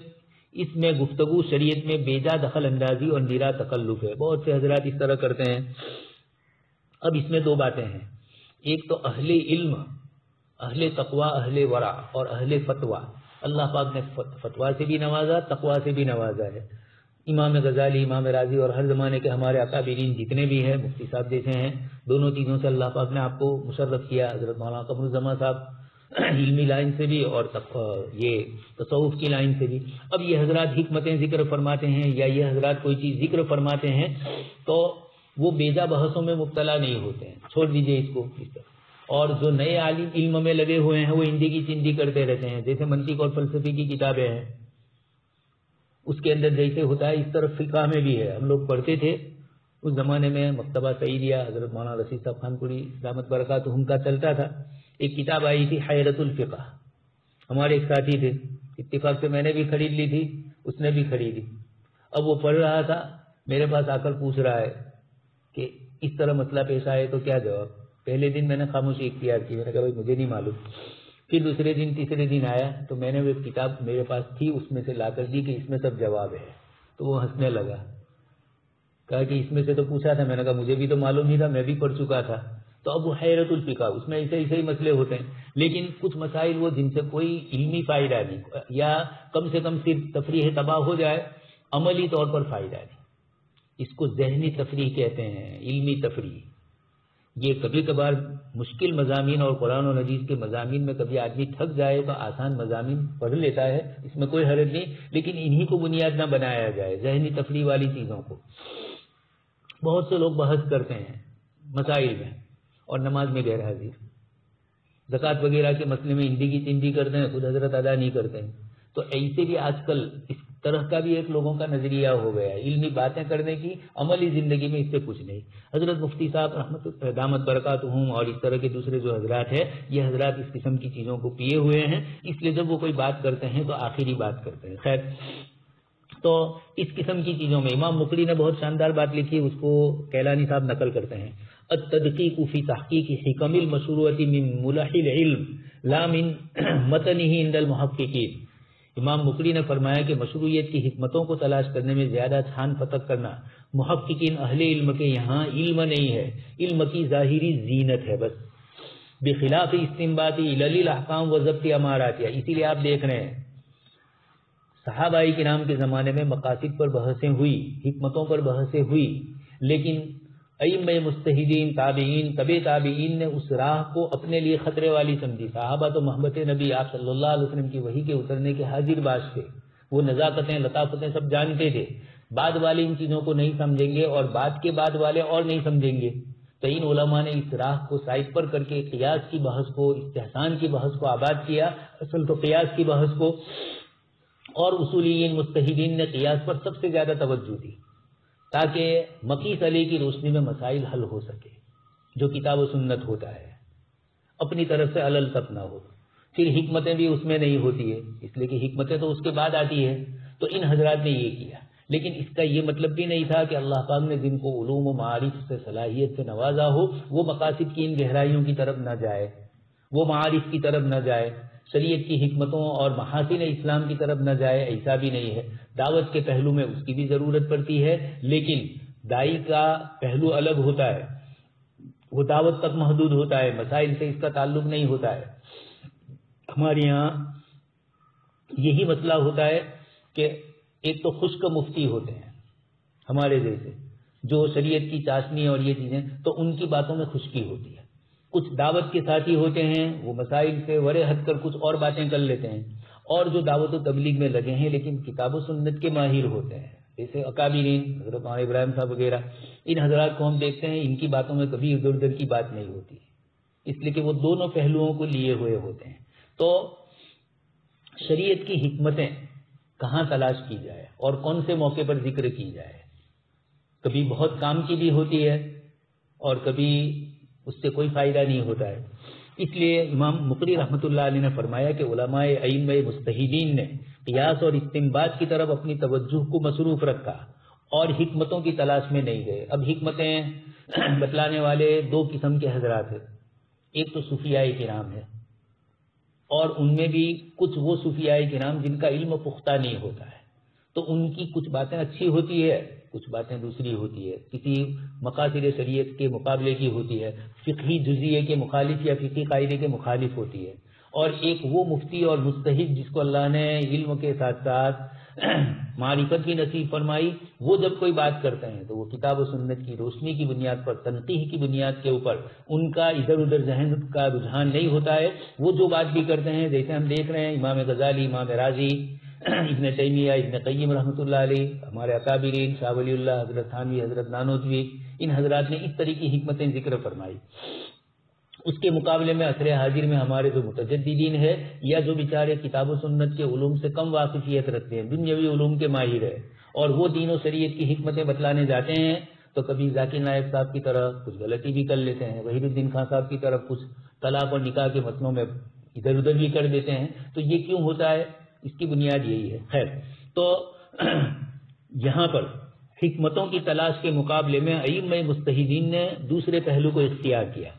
اس میں گفتگو شریعت میں بیجا دخل اندازی اور نیرا تکلف ہے. بہت سے حضرات اس طرح کرتے ہیں. اب اس میں دو باتیں ہیں. ایک تو اہل علم، اہل تقوی، اہل ورع اور اہل فتویٰ. اللہ پاک نے فتویٰ سے بھی نوازا، تقوی سے بھی نوازا ہے. امام غزالی، امام رازی اور ہر زمانے کے ہمارے اکابرین جتنے بھی ہیں، مفتی صاحب جیسے ہیں، دونوں چیزوں سے اللہ پاک نے آپ کو مشرف کیا. حضرت مولانا قمر الزمان صاحب علمی لائن سے بھی اور یہ تصوف کی لائن سے بھی. اب یہ حضرات حکمتیں ذکر فرماتے ہیں یا یہ حضرات کوئی چیز ذکر فرماتے ہیں تو وہ بیجا بحثوں میں مبتلا نہیں ہوتے ہیں، چھوڑ دیجئے اس کو. اور جو نئے عالم علم میں لگے ہوئے ہیں وہ ہندی کی چندی کرتے رہتے ہیں. جیسے منطق اور فلسفے کی کتابیں ہیں، اس کے اندر جیسے ہوتا ہے اس طرح فقہ میں بھی ہے. ہم لوگ پڑھتے تھے اس زمانے میں، مکتبہ سعیدیہ حضرت مولانا رشید صاحب خان پوری دامت برکاتہم کا چلتا تھا. ایک کتاب آئی تھی حیرت الفقہ، ہمارے ایک ساتھی تھے، اتفاق سے میں نے بھی خرید لی تھی، اس نے بھی خریدی. اب وہ پڑھ رہا تھا، میرے پاس آ کر پوچھ رہا ہے کہ اس طرح مسئلہ پیش آئے تو کیا جواب. پہلے دن میں نے خاموشی اختیار کی، میں نے کہا بھائی مجھے نہیں معلوم. پھر دوسرے دن تیسرے دن آیا تو میں نے وہ کتاب میرے پاس تھی اس میں سے لا کر دی کہ اس میں سب جواب ہے. تو وہ ہنسنے لگا، کہا کہ اس میں سے تو پوچھا تھا. میں نے کہا مجھے بھی تو معلوم نہیں تھا، میں بھی پڑھ چکا تھا. تو اب وہ حیرت الفقہ، اس میں ایسے ایسے ہی مسئلے ہوتے ہیں، لیکن کچھ مسائل وہ جن سے کوئی علمی فائدہ نہیں، یا کم سے کم صرف تفریح تباہ ہو جائے، عملی طور پر فائدہ نہیں. اس کو ذہنی تفریح کہتے ہیں، علمی تفریح. یہ کبھی کبھار مشکل مضامین اور قرآن و حدیث کے مضامین میں کبھی آدمی تھک جائے تو آسان مضامین پڑھ لیتا ہے، اس میں کوئی حرج نہیں، لیکن انہی کو بنیاد نہ بنایا جائے، ذہنی تفریح والی چیزوں کو. بہت سے لوگ بحث کرتے ہیں مسائل میں اور نماز میں غیر حاضر. زکوٰۃ وغیرہ کے مسئلے میں ہندی کی چندی کرتے ہیں، خود حضرت ادا نہیں کرتے ہیں. تو ایسے بھی آج کل اس طرح کا بھی ایک لوگوں کا نظریہ ہو گیا ہے، علمی باتیں کرنے کی، عملی زندگی میں اس سے کچھ نہیں. حضرت مفتی صاحب رحمت دامت برکاتہم اور اس طرح کے دوسرے جو حضرات ہیں، یہ حضرات اس قسم کی چیزوں کو پیے ہوئے ہیں، اس لیے جب وہ کوئی بات کرتے ہیں تو آخری بات کرتے ہیں. خیر، تو اس قسم کی چیزوں میں امام مقری نے بہت شاندار بات لکھی، اس کو کیلانی صاحب نقل کرتے ہیں. التدقیق فی تحقیق حکم المشروعۃ من ملح العلم لا من متنہ عند المحققین. امام مقری نے فرمایا کہ مشروعیت کی حکمتوں کو تلاش کرنے میں زیادہ چھان پھٹک کرنا محققین اہل علم کے یہاں علم نہیں ہے، علم کی ظاہری زینت ہے بس. بخلاف استنباط علل الاحکام و ضبط امارات. اسی لیے آپ دیکھ رہے ہیں صحابہ کرام کے زمانے میں مقاصد پر بحثیں ہوئی، حکمتوں پر بحثیں ہوئی، لیکن ائمہ مجتہدین، تابعین، تبع تابعین نے اس راہ کو اپنے لیے خطرے والی سمجھی. صحابہ تو محبت نبی آپ صلی اللہ علیہ وسلم کی وحی کے اترنے کے حاضر باش تھے، وہ نزاکتیں لطافتیں سب جانتے تھے. بعد والے ان چیزوں کو نہیں سمجھیں گے اور بعد کے بعد والے اور نہیں سمجھیں گے. تو ان علماء نے اس راہ کو سائڈ پر کر کے قیاس کی بحث کو، استحسان کی بحث کو آباد کیا. اصل تو قیاس کی بحث کو، اور اصولیین مجتہدین نے قیاس پر سب سے زیادہ توجہ دی تاکہ مقیس علیہ کی روشنی میں مسائل حل ہو سکے. جو کتاب و سنت ہوتا ہے اپنی طرف سے علل تک نہ ہو. پھر حکمتیں بھی اس میں نہیں ہوتی ہے، اس لیے کہ حکمتیں تو اس کے بعد آتی ہے. تو ان حضرات نے یہ کیا، لیکن اس کا یہ مطلب بھی نہیں تھا کہ اللہ پاک نے جن کو علوم و معارف سے صلاحیت سے نوازا ہو وہ مقاصد کی ان گہرائیوں کی طرف نہ جائے، وہ معارف کی طرف نہ جائے، شریعت کی حکمتوں اور محاسن اسلام کی طرف نہ جائے. ایسا بھی نہیں ہے. دعوت کے پہلو میں اس کی بھی ضرورت پڑتی ہے، لیکن دائی کا پہلو الگ ہوتا ہے، وہ دعوت تک محدود ہوتا ہے، مسائل سے اس کا تعلق نہیں ہوتا ہے. ہمارے یہاں یہی مسئلہ ہوتا ہے کہ ایک تو خشک مفتی ہوتے ہیں ہمارے جیسے، جو شریعت کی چاشنی اور یہ چیزیں، تو ان کی باتوں میں خشکی ہوتی ہے. کچھ دعوت کے ساتھی ہوتے ہیں، وہ مسائل سے ورے ہٹ کر کچھ اور باتیں کر لیتے ہیں، اور جو دعوت و تبلیغ میں لگے ہیں لیکن کتاب و سنت کے ماہر ہوتے ہیں، جیسے اکابرین حضرت ابراہیم صاحب وغیرہ. ان حضرات کو ہم دیکھتے ہیں ان کی باتوں میں کبھی ادھر ادھر کی بات نہیں ہوتی، اس لیے کہ وہ دونوں پہلوؤں کو لیے ہوئے ہوتے ہیں. تو شریعت کی حکمتیں کہاں تلاش کی جائے اور کون سے موقع پر ذکر کی جائے، کبھی بہت کام کی بھی ہوتی ہے اور کبھی اس سے کوئی فائدہ نہیں ہوتا ہے. اس لیے امام مقری رحمۃ اللہ علیہ نے فرمایا کہ علماء ائمہ مجتہدین نے قیاس اور استنباط کی طرف اپنی توجہ کو مصروف رکھا اور حکمتوں کی تلاش میں نہیں گئے. اب حکمتیں بتلانے والے دو قسم کے حضرات ہیں، ایک تو صوفیاء کرام ہے، اور ان میں بھی کچھ وہ صوفیاء کرام جن کا علم پختہ نہیں ہوتا ہے، تو ان کی کچھ باتیں اچھی ہوتی ہے، کچھ باتیں دوسری ہوتی ہے، کسی مقاصد شریعت کے مقابلے کی ہوتی ہے، فقہی جزیے کے مخالف یا فقہی قاعدے کے مخالف ہوتی ہے۔ اور ایک وہ مفتی اور مجتہد جس کو اللہ نے علم کے ساتھ ساتھ معرفت بھی نصیب فرمائی، وہ جب کوئی بات کرتے ہیں تو وہ کتاب و سنت کی روشنی کی بنیاد پر، تنقیح کی بنیاد کے اوپر، ان کا ادھر ادھر ذہن کا رجحان نہیں ہوتا ہے۔ وہ جو بات بھی کرتے ہیں، جیسے ہم دیکھ رہے ہیں امام غزالی، امام رازی، ابن تیمیہ، ابن قیم رحمۃ اللہ علیہ، ہمارے اکابرین شاہ ولی اللہ، حضرت تھانوی، حضرت نانوتوی، ان حضرات نے اس طرح کی حکمتیں ذکر فرمائی۔ اس کے مقابلے میں عصر حاضر میں ہمارے جو متجددین ہے یا جو بیچارے کتاب و سنت کے علوم سے کم واقفیت رکھتے ہیں، دنیاوی علوم کے ماہر ہے، اور وہ دین و شریعت کی حکمتیں بتلانے جاتے ہیں تو کبھی ذاکر نائک صاحب کی طرح کچھ غلطی بھی کر لیتے ہیں، وحید الدین خان صاحب کی طرف کچھ طلاق اور نکاح کے مسئلوں میں ادھر ادھر بھی کر دیتے ہیں۔ تو یہ کیوں ہوتا ہے؟ اس کی بنیاد یہی ہے۔ خیر، تو یہاں پر حکمتوں کی تلاش کے مقابلے میں ائمہ مجتہدین نے دوسرے پہلو کو اختیار کیا۔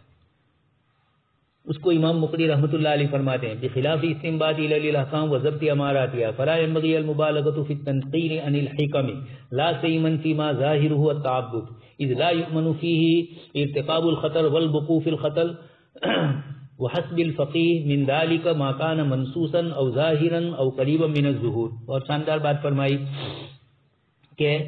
اس کو امام مقری رحمۃ اللہ علیہ فرماتے ہیں، بخلاف استنباط علی الاحکام و ضبط اماراتها فلا ينبغي المبالغه في التنقيل عن الحكم لا سيما فيما ظاهره التعبد اذ لا يؤمن فيه ارتكاب الخطر والوقوع في الخطر وحسب الفقيه من ذلك ما كان منصوصا او ظاهرا او قريبا من الظهور۔ اور شاندار بات فرمائی کہ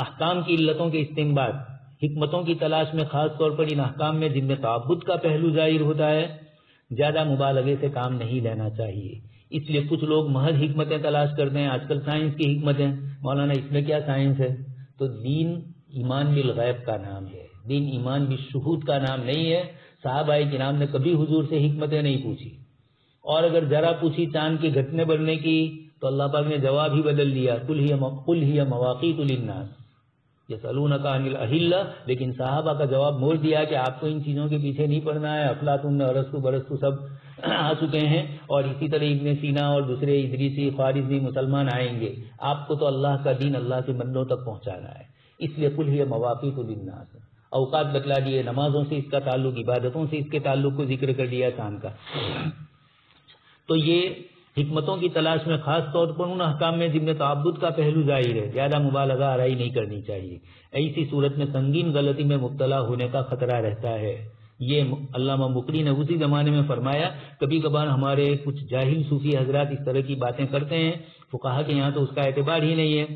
احکام کی علتوں کے استنباط، حکمتوں کی تلاش میں، خاص طور پر ان احکام میں جن میں تعبد کا پہلو ظاہر ہوتا ہے، زیادہ مبالغے سے کام نہیں لینا چاہیے۔ اس لیے کچھ لوگ محض حکمتیں تلاش کرتے ہیں، آج کل سائنس کی حکمتیں، مولانا اس میں کیا سائنس ہے؟ تو دین ایمان بالغیب کا نام ہے، دین ایمان بالشہود کا نام نہیں ہے۔ صحابہ کرام نے کبھی حضور سے حکمتیں نہیں پوچھی، اور اگر ذرا پوچھی چاند کے گھٹنے بننے کی تو اللہ پاک نے جواب ہی بدل دیا، قل ہی مواقیت للناس یسألونک عن الاہلہ، لیکن صحابہ کا جواب موڑ دیا کہ آپ کو ان چیزوں کے پیچھے نہیں پڑنا ہے، افلاطون، ارسطو برسطو سب آ چکے ہیں، اور اسی طرح ابن سینا اور دوسرے ادریسی، خوارزمی مسلمان آئیں گے، آپ کو تو اللہ کا دین اللہ کے بندوں تک پہنچانا ہے۔ اس لیے قل ہی مواقیت للناس، اوقات بتلا دیے، نمازوں سے اس کا تعلق، عبادتوں سے اس کے تعلق کو ذکر کر دیا شان کا۔ تو یہ حکمتوں کی تلاش میں خاص طور پر ان احکام میں جن میں تعبد کا پہلو ظاہر ہے، زیادہ مبالغہ آرائی نہیں کرنی چاہیے۔ ایسی صورت میں سنگین غلطی میں مبتلا ہونے کا خطرہ رہتا ہے۔ یہ علامہ مقری نے اسی زمانے میں فرمایا۔ کبھی کبھار ہمارے کچھ جاہل صوفی حضرات اس طرح کی باتیں کرتے ہیں، فقہا کے یہاں تو اس کا اعتبار ہی نہیں ہے۔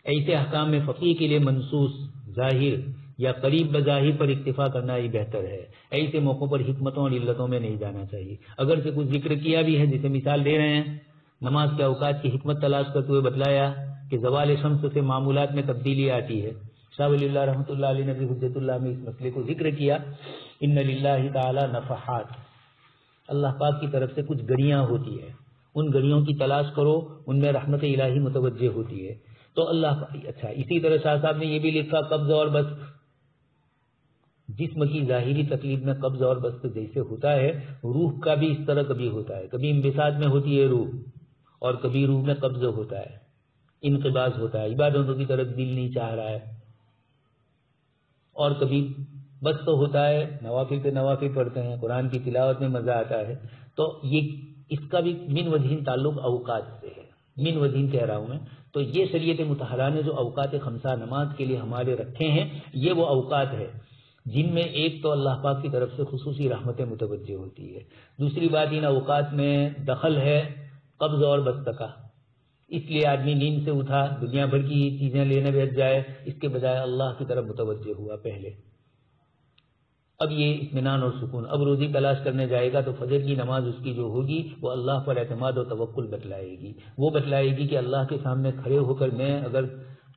ایسے احکام میں فقیہ کے لیے منصوص، ظاہر یا قریب بظاہر پر اکتفا کرنا ہی بہتر ہے۔ ایسے موقعوں پر حکمتوں اور علتوں میں نہیں جانا چاہیے۔ اگر سے کچھ ذکر کیا بھی ہے، جسے مثال دے رہے ہیں، نماز کے اوقات کی حکمت تلاش کرتے ہوئے بتلایا کہ زوال شمس سے معمولات میں تبدیلی آتی ہے۔ شاہ ولی اللہ رحمۃ اللہ علیہ نے بھی حجت اللہ میں اس مسئلے کو ذکر کیا، ان للہ تعالی نفحات، اللہ پاک کی طرف سے کچھ گڑیاں ہوتی ہے، ان گڑیوں کی تلاش کرو، ان میں رحمت الہی متوجہ ہوتی ہے۔ تو اللہ اچھا، اسی طرح شاہ صاحب نے یہ بھی لکھا، قبض اور بسط، جسم کی ظاہری تکلیف میں قبض اور بسط جیسے ہوتا ہے، روح کا بھی اس طرح کبھی ہوتا ہے، کبھی انبساط میں ہوتی ہے روح، اور کبھی روح میں قبض ہوتا ہے، انقباض ہوتا ہے، عبادتوں کی طرف دل نہیں چاہ رہا ہے، اور کبھی بسط ہوتا ہے، نوافل پہ نوافل پڑھتے ہیں، قرآن کی تلاوت میں مزہ آتا ہے۔ تو یہ اس کا بھی من وجہین تعلق اوقات سے ہے، من وجہین کہہ رہا ہوں میں۔ تو یہ شریعت مطہرہ نے جو اوقات خمسہ نماز کے لیے ہمارے رکھے ہیں، یہ وہ اوقات ہے جن میں ایک تو اللہ پاک کی طرف سے خصوصی رحمتیں متوجہ ہوتی ہے، دوسری بات ان اوقات میں دخل ہے قبض اور بسط کا۔ اس لیے آدمی نیند سے اٹھا، دنیا بھر کی چیزیں لینے بیٹھ جائے، اس کے بجائے اللہ کی طرف متوجہ ہوا پہلے۔ اب یہ اطمینان اور سکون، اب روزی تلاش کرنے جائے گا تو فجر کی نماز اس کی جو ہوگی وہ اللہ پر اعتماد و توکل بتلائے گی، وہ بتلائے گی کہ اللہ کے سامنے کھڑے ہو کر میں اگر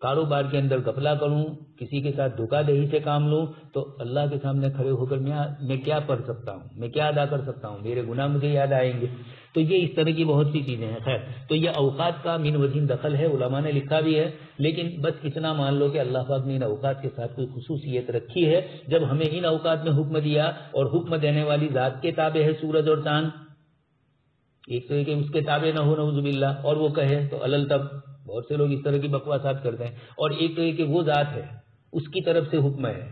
کاروبار کے اندر گھپلا کروں، کسی کے ساتھ دھوکہ دہی سے کام لوں، تو اللہ کے سامنے کھڑے ہو کر میں کیا پڑھ سکتا ہوں، میں کیا ادا کر سکتا ہوں، میرے گناہ مجھے یاد آئیں گے۔ تو یہ اس طرح کی بہت سی چیزیں ہیں۔ خیر، تو یہ اوقات کا من وجہین دخل ہے، علماء نے لکھا بھی ہے، لیکن بس اتنا مان لو کہ اللہ پاک نے ان اوقات کے ساتھ کوئی خصوصیت رکھی ہے۔ جب ہمیں ان اوقات میں حکم دیا، اور حکم دینے والی ذات کے تابع ہے سورج اور چاند، ایک تو یہ کہ اس کے تابع نہ ہو نعوذ باللہ اور وہ کہے تو علل تب، بہت سے لوگ اس طرح کی بکواسات کرتے ہیں، اور ایک تو یہ کہ وہ ذات ہے، اس کی طرف سے حکم ہے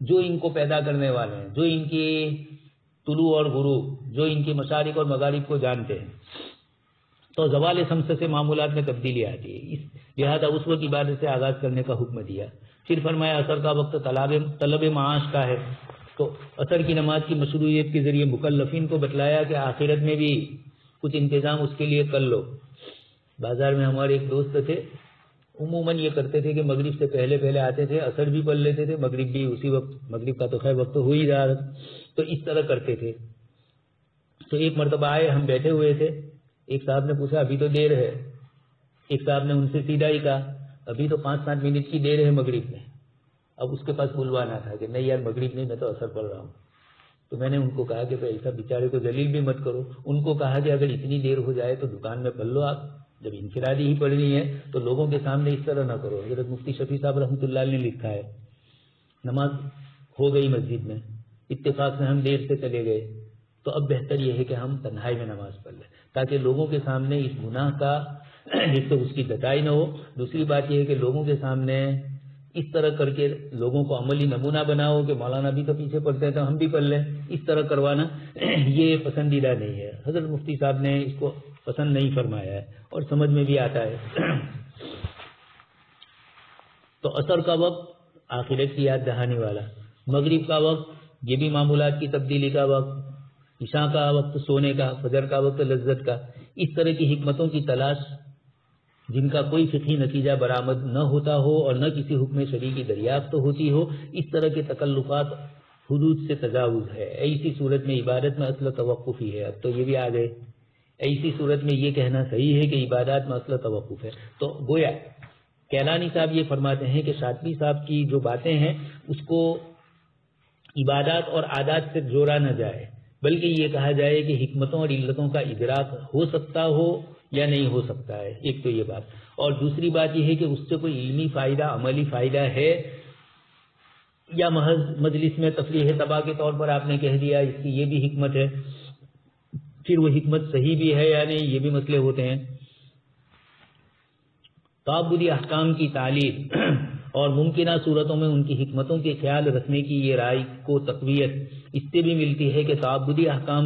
جو ان کو پیدا کرنے والے ہیں، جو ان کی طلوع اور غروب، جو ان کے مشارق اور مغارب کو جانتے ہیں۔ تو زوال شمس سے معمولات میں تبدیلی آتی ہے، لہذا اس وقت عبادت سے آغاز کرنے کا حکم دیا۔ پھر فرمایا عصر کا وقت طلب معاش کا ہے، تو عصر کی نماز کی مشروعیت کے ذریعے مکلفین کو بتلایا کہ آخرت میں بھی کچھ انتظام اس کے لیے کر لو۔ بازار میں ہمارے ایک دوست تھے، عموماً یہ کرتے تھے کہ مغرب سے پہلے پہلے آتے تھے، عصر بھی پڑھ لیتے تھے، مغرب بھی اسی وقت، مغرب کا تو خیر وقت ہو ہی رہا تھا، تو اس طرح کرتے تھے۔ تو ایک مرتبہ آئے، ہم بیٹھے ہوئے تھے، ایک صاحب نے پوچھا ابھی تو دیر ہے، ایک صاحب نے ان سے سیدھا ہی کہا ابھی تو 5-7 منٹ کی دیر ہے مغرب میں۔ اب اس کے پاس بلوانا تھا کہ نہیں یار مغرب نہیں، میں تو عصر پڑھ رہا ہوں۔ تو میں نے ان کو کہا کہ ایسا بیچارے کو ذلیل بھی مت کرو، ان کو کہا کہ اگر اتنی دیر ہو جائے تو دکان میں پڑھ لو، آپ جب انفرادی ہی پڑھنی ہے تو لوگوں کے سامنے اس طرح نہ کرو۔ حضرت مفتی شفیع صاحب رحمۃ اللہ علیہ نے لکھا ہے، نماز ہو گئی مسجد میں، اتفاق سے ہم دیر سے چلے گئے، تو اب بہتر یہ ہے کہ ہم تنہائی میں نماز پڑھ لیں تاکہ لوگوں کے سامنے اس گناہ کا ایک تو اس کی دتائی نہ ہو، دوسری بات یہ ہے کہ لوگوں کے سامنے اس طرح کر کے لوگوں کو عملی نمونہ بناؤ کہ مولانا بھی تو پیچھے پڑھتے ہیں تو ہم بھی پڑھ لیں، اس طرح کروانا یہ پسندیدہ نہیں ہے۔ حضرت مفتی صاحب نے اس کو پسند نہیں فرمایا ہے اور سمجھ میں بھی آتا ہے۔ تو عصر کا وقت آخرت کی یاد دہانے والا، مغرب کا وقت یہ بھی معمولات کی تبدیلی کا وقت، عشاء کا وقت سونے کا، فجر کا وقت لذت کا، اس طرح کی حکمتوں کی تلاش جن کا کوئی فقہی نتیجہ برآمد نہ ہوتا ہو اور نہ کسی حکم شرعی کی دریافت ہوتی ہو، اس طرح کے تکلفات حدود سے تجاوز ہے۔ ایسی صورت میں عبادت میں اصل توقف ہی ہے۔ اب تو یہ بھی آ گئے، ایسی صورت میں یہ کہنا صحیح ہے کہ عبادات میں اصل توقف ہے۔ تو گویا کیلانی صاحب یہ فرماتے ہیں کہ شاطبی صاحب کی جو باتیں ہیں اس کو عبادات اور عادات سے جوڑا نہ جائے، بلکہ یہ کہا جائے کہ حکمتوں اور علتوں کا ادراک ہو سکتا ہو یا نہیں ہو سکتا ہے، ایک تو یہ بات، اور دوسری بات یہ ہے کہ اس سے کوئی علمی فائدہ، عملی فائدہ ہے یا محض مجلس میں تفریح طبع کے طور پر آپ نے کہہ دیا اس کی یہ بھی حکمت ہے، پھر وہ حکمت صحیح بھی ہے یا نہیں، یہ بھی مسئلے ہوتے ہیں۔ تعبدی احکام کی تعلیم اور ممکنہ صورتوں میں ان کی حکمتوں کے خیال رکھنے کی یہ رائے کو تقویت اس سے بھی ملتی ہے کہ تعبدی احکام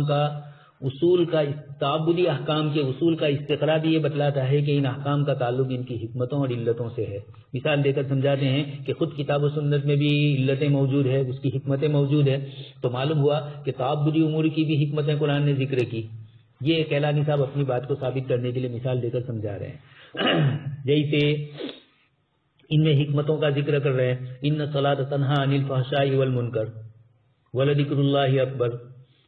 کے اصول کا استقرا بھی یہ بتلاتا ہے کہ ان احکام کا تعلق ان کی حکمتوں اور علتوں سے ہے۔ مثال دے کر سمجھاتے ہیں کہ خود کتاب و سنت میں بھی علتیں موجود ہے، اس کی حکمتیں موجود ہے، تو معلوم ہوا کہ تعبدی امور کی بھی حکمتیں قرآن نے ذکر کی۔ یہ کیلانی صاحب اپنی بات کو ثابت کرنے کے لیے مثال دے کر سمجھا رہے ہیں، جیسے ان میں حکمتوں کا ذکر کر رہے ہیں، ان الصلاۃ تنہی عن الفحشاء والمنکر ولذکر اللہ اکبر،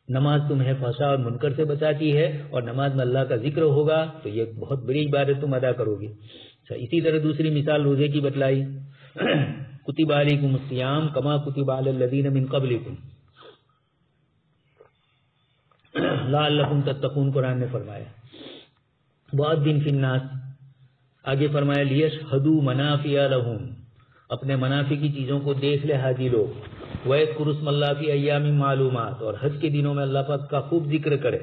نماز تمہیں فحشاء اور منکر سے بچاتی ہے، اور نماز میں اللہ کا ذکر ہوگا تو یہ بہت بڑی عبادت تم ادا کرو گے۔ اچھا، اسی طرح دوسری مثال روزے کی بتلائی، کتب علیکم الصیام کما کتب علی الذین من قبلکم لعلکم تتقون، قرآن نے فرمایا۔ وَأَذِّن فِی النَّاسِ، آگے فرمایا لیشہدوا منافع لہم، اپنے منافع کی چیزوں کو دیکھ لے حاجی لوگ، وَيَذْكُرُوا اسْمَ اللَّهِ فِی أَیَّامٍ مَعْلُومَاتٍ، اور حج کے دنوں میں اللہ پاک کا خوب ذکر کرے،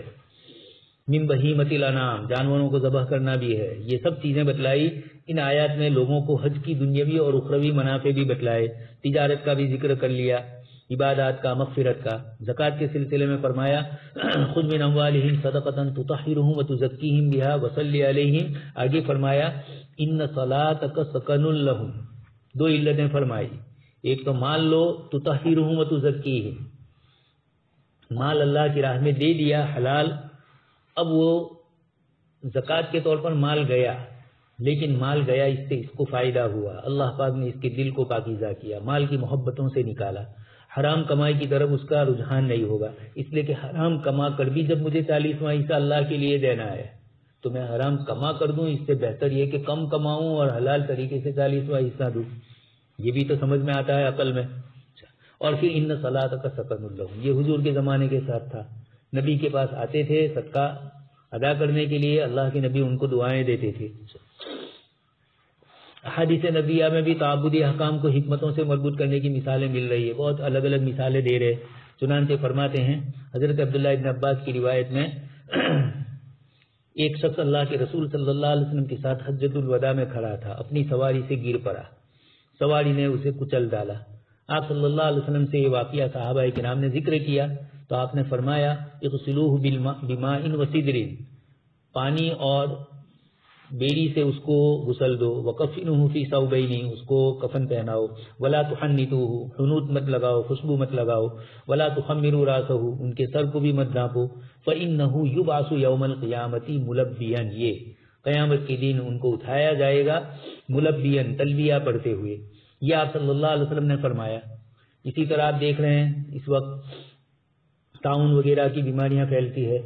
من بہیمۃ الانعام، جانوروں کو ذبح کرنا بھی ہے۔ یہ سب چیزیں بتلائی ان آیات میں، لوگوں کو حج کی دنیاوی اور اخروی منافع بھی بتلائے، تجارت کا بھی ذکر کر لیا، عبادات کا، مغفرت کا۔ زکوٰۃ کے سلسلے میں فرمایا خذ من اموالہم صدقۃ تطہرھم وتزکیہم بہا وصلی علیہم، آگے فرمایا ان صلاتک سکن لہم، دو علتیں فرمائی، ایک تو مال لو تطہرھم وتزکیہم، مال اللہ کی راہ میں دے دیا حلال، اب وہ زکوٰۃ کے طور پر مال گیا، لیکن مال گیا اس سے اس کو فائدہ ہوا، اللہ پاک نے اس کے دل کو پاکیزہ کیا، مال کی محبتوں سے نکالا، حرام کمائی کی طرف اس کا رجحان نہیں ہوگا، اس لیے کہ حرام کما کر بھی جب مجھے 40واں حصہ اللہ کے لیے دینا ہے تو میں حرام کما کر دوں، اس سے بہتر یہ کہ کم کماؤں اور حلال طریقے سے 40واں حصہ دوں، یہ بھی تو سمجھ میں آتا ہے عقل میں۔ اور پھر ان صلاتک سکن لہم، یہ حضور کے زمانے کے ساتھ تھا، نبی کے پاس آتے تھے صدقہ ادا کرنے کے لیے، اللہ کے نبی ان کو دعائیں دیتے تھے۔ احادیث نبیہ میں بھی تعبدی احکام کو حکمتوں سے مربوط کرنے کی مثالیں مل رہی ہے، بہت الگ الگ مثالیں دے رہے، چنانچہ فرماتے ہیں حضرت عبداللہ ابن عباس کی روایت میں ایک شخص اللہ کے رسول صلی اللہ علیہ وسلم کے ساتھ حجۃ الوداع میں کھڑا تھا، اپنی سواری سے گر پڑا، سواری نے اسے کچل ڈالا، آپ صلی اللہ علیہ وسلم سے یہ واقعہ صحابہ کرام نے ذکر کیا تو آپ نے فرمایا اغسلوہ بماء وسدر، پانی اور بیڑی سے اس کو غسل دو، وکفنہ فی ثوبین، اس کو کفن پہناؤ، ولا تحنطوہ، حنوط مت لگاؤ، خوشبو مت لگاؤ، ولا تخمروا راسہ، ان کے سر کو بھی مت ڈھانپو، فانہ یبعث یوم القیامۃ ملبیا، یہ قیامت کے دن ان کو اٹھایا جائے گا ملبیا، تلبیہ پڑھتے ہوئے، یہ آپ صلی اللہ علیہ وسلم نے فرمایا۔ اسی طرح آپ دیکھ رہے ہیں اس وقت طاعون وغیرہ کی بیماریاں پھیلتی ہے،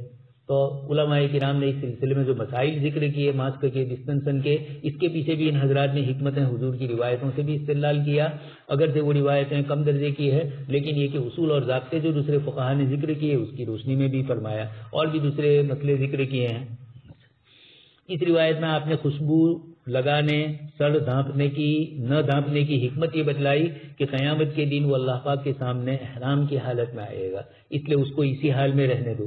تو علماء کرام نے اس سلسلے میں جو مسائل ذکر کیے ماسک کے، ڈسٹنسن کے، اس کے پیچھے بھی ان حضرات نے حکمتیں حضور کی روایتوں سے بھی استدلال کیا، اگرچہ وہ روایتیں کم درجے کی ہے، لیکن یہ کہ اصول اور ضابطے جو دوسرے فقہا نے ذکر کیے اس کی روشنی میں بھی فرمایا، اور بھی دوسرے مسئلے ذکر کیے ہیں۔ اس روایت میں آپ نے خوشبو لگانے، سر ڈھانپنے کی، نہ ڈھانپنے کی حکمت یہ بتلائی کہ قیامت کے دن وہ اللہ پاک کے سامنے احرام کی حالت میں آئے گا، اس لیے اس کو اسی حال میں رہنے دو۔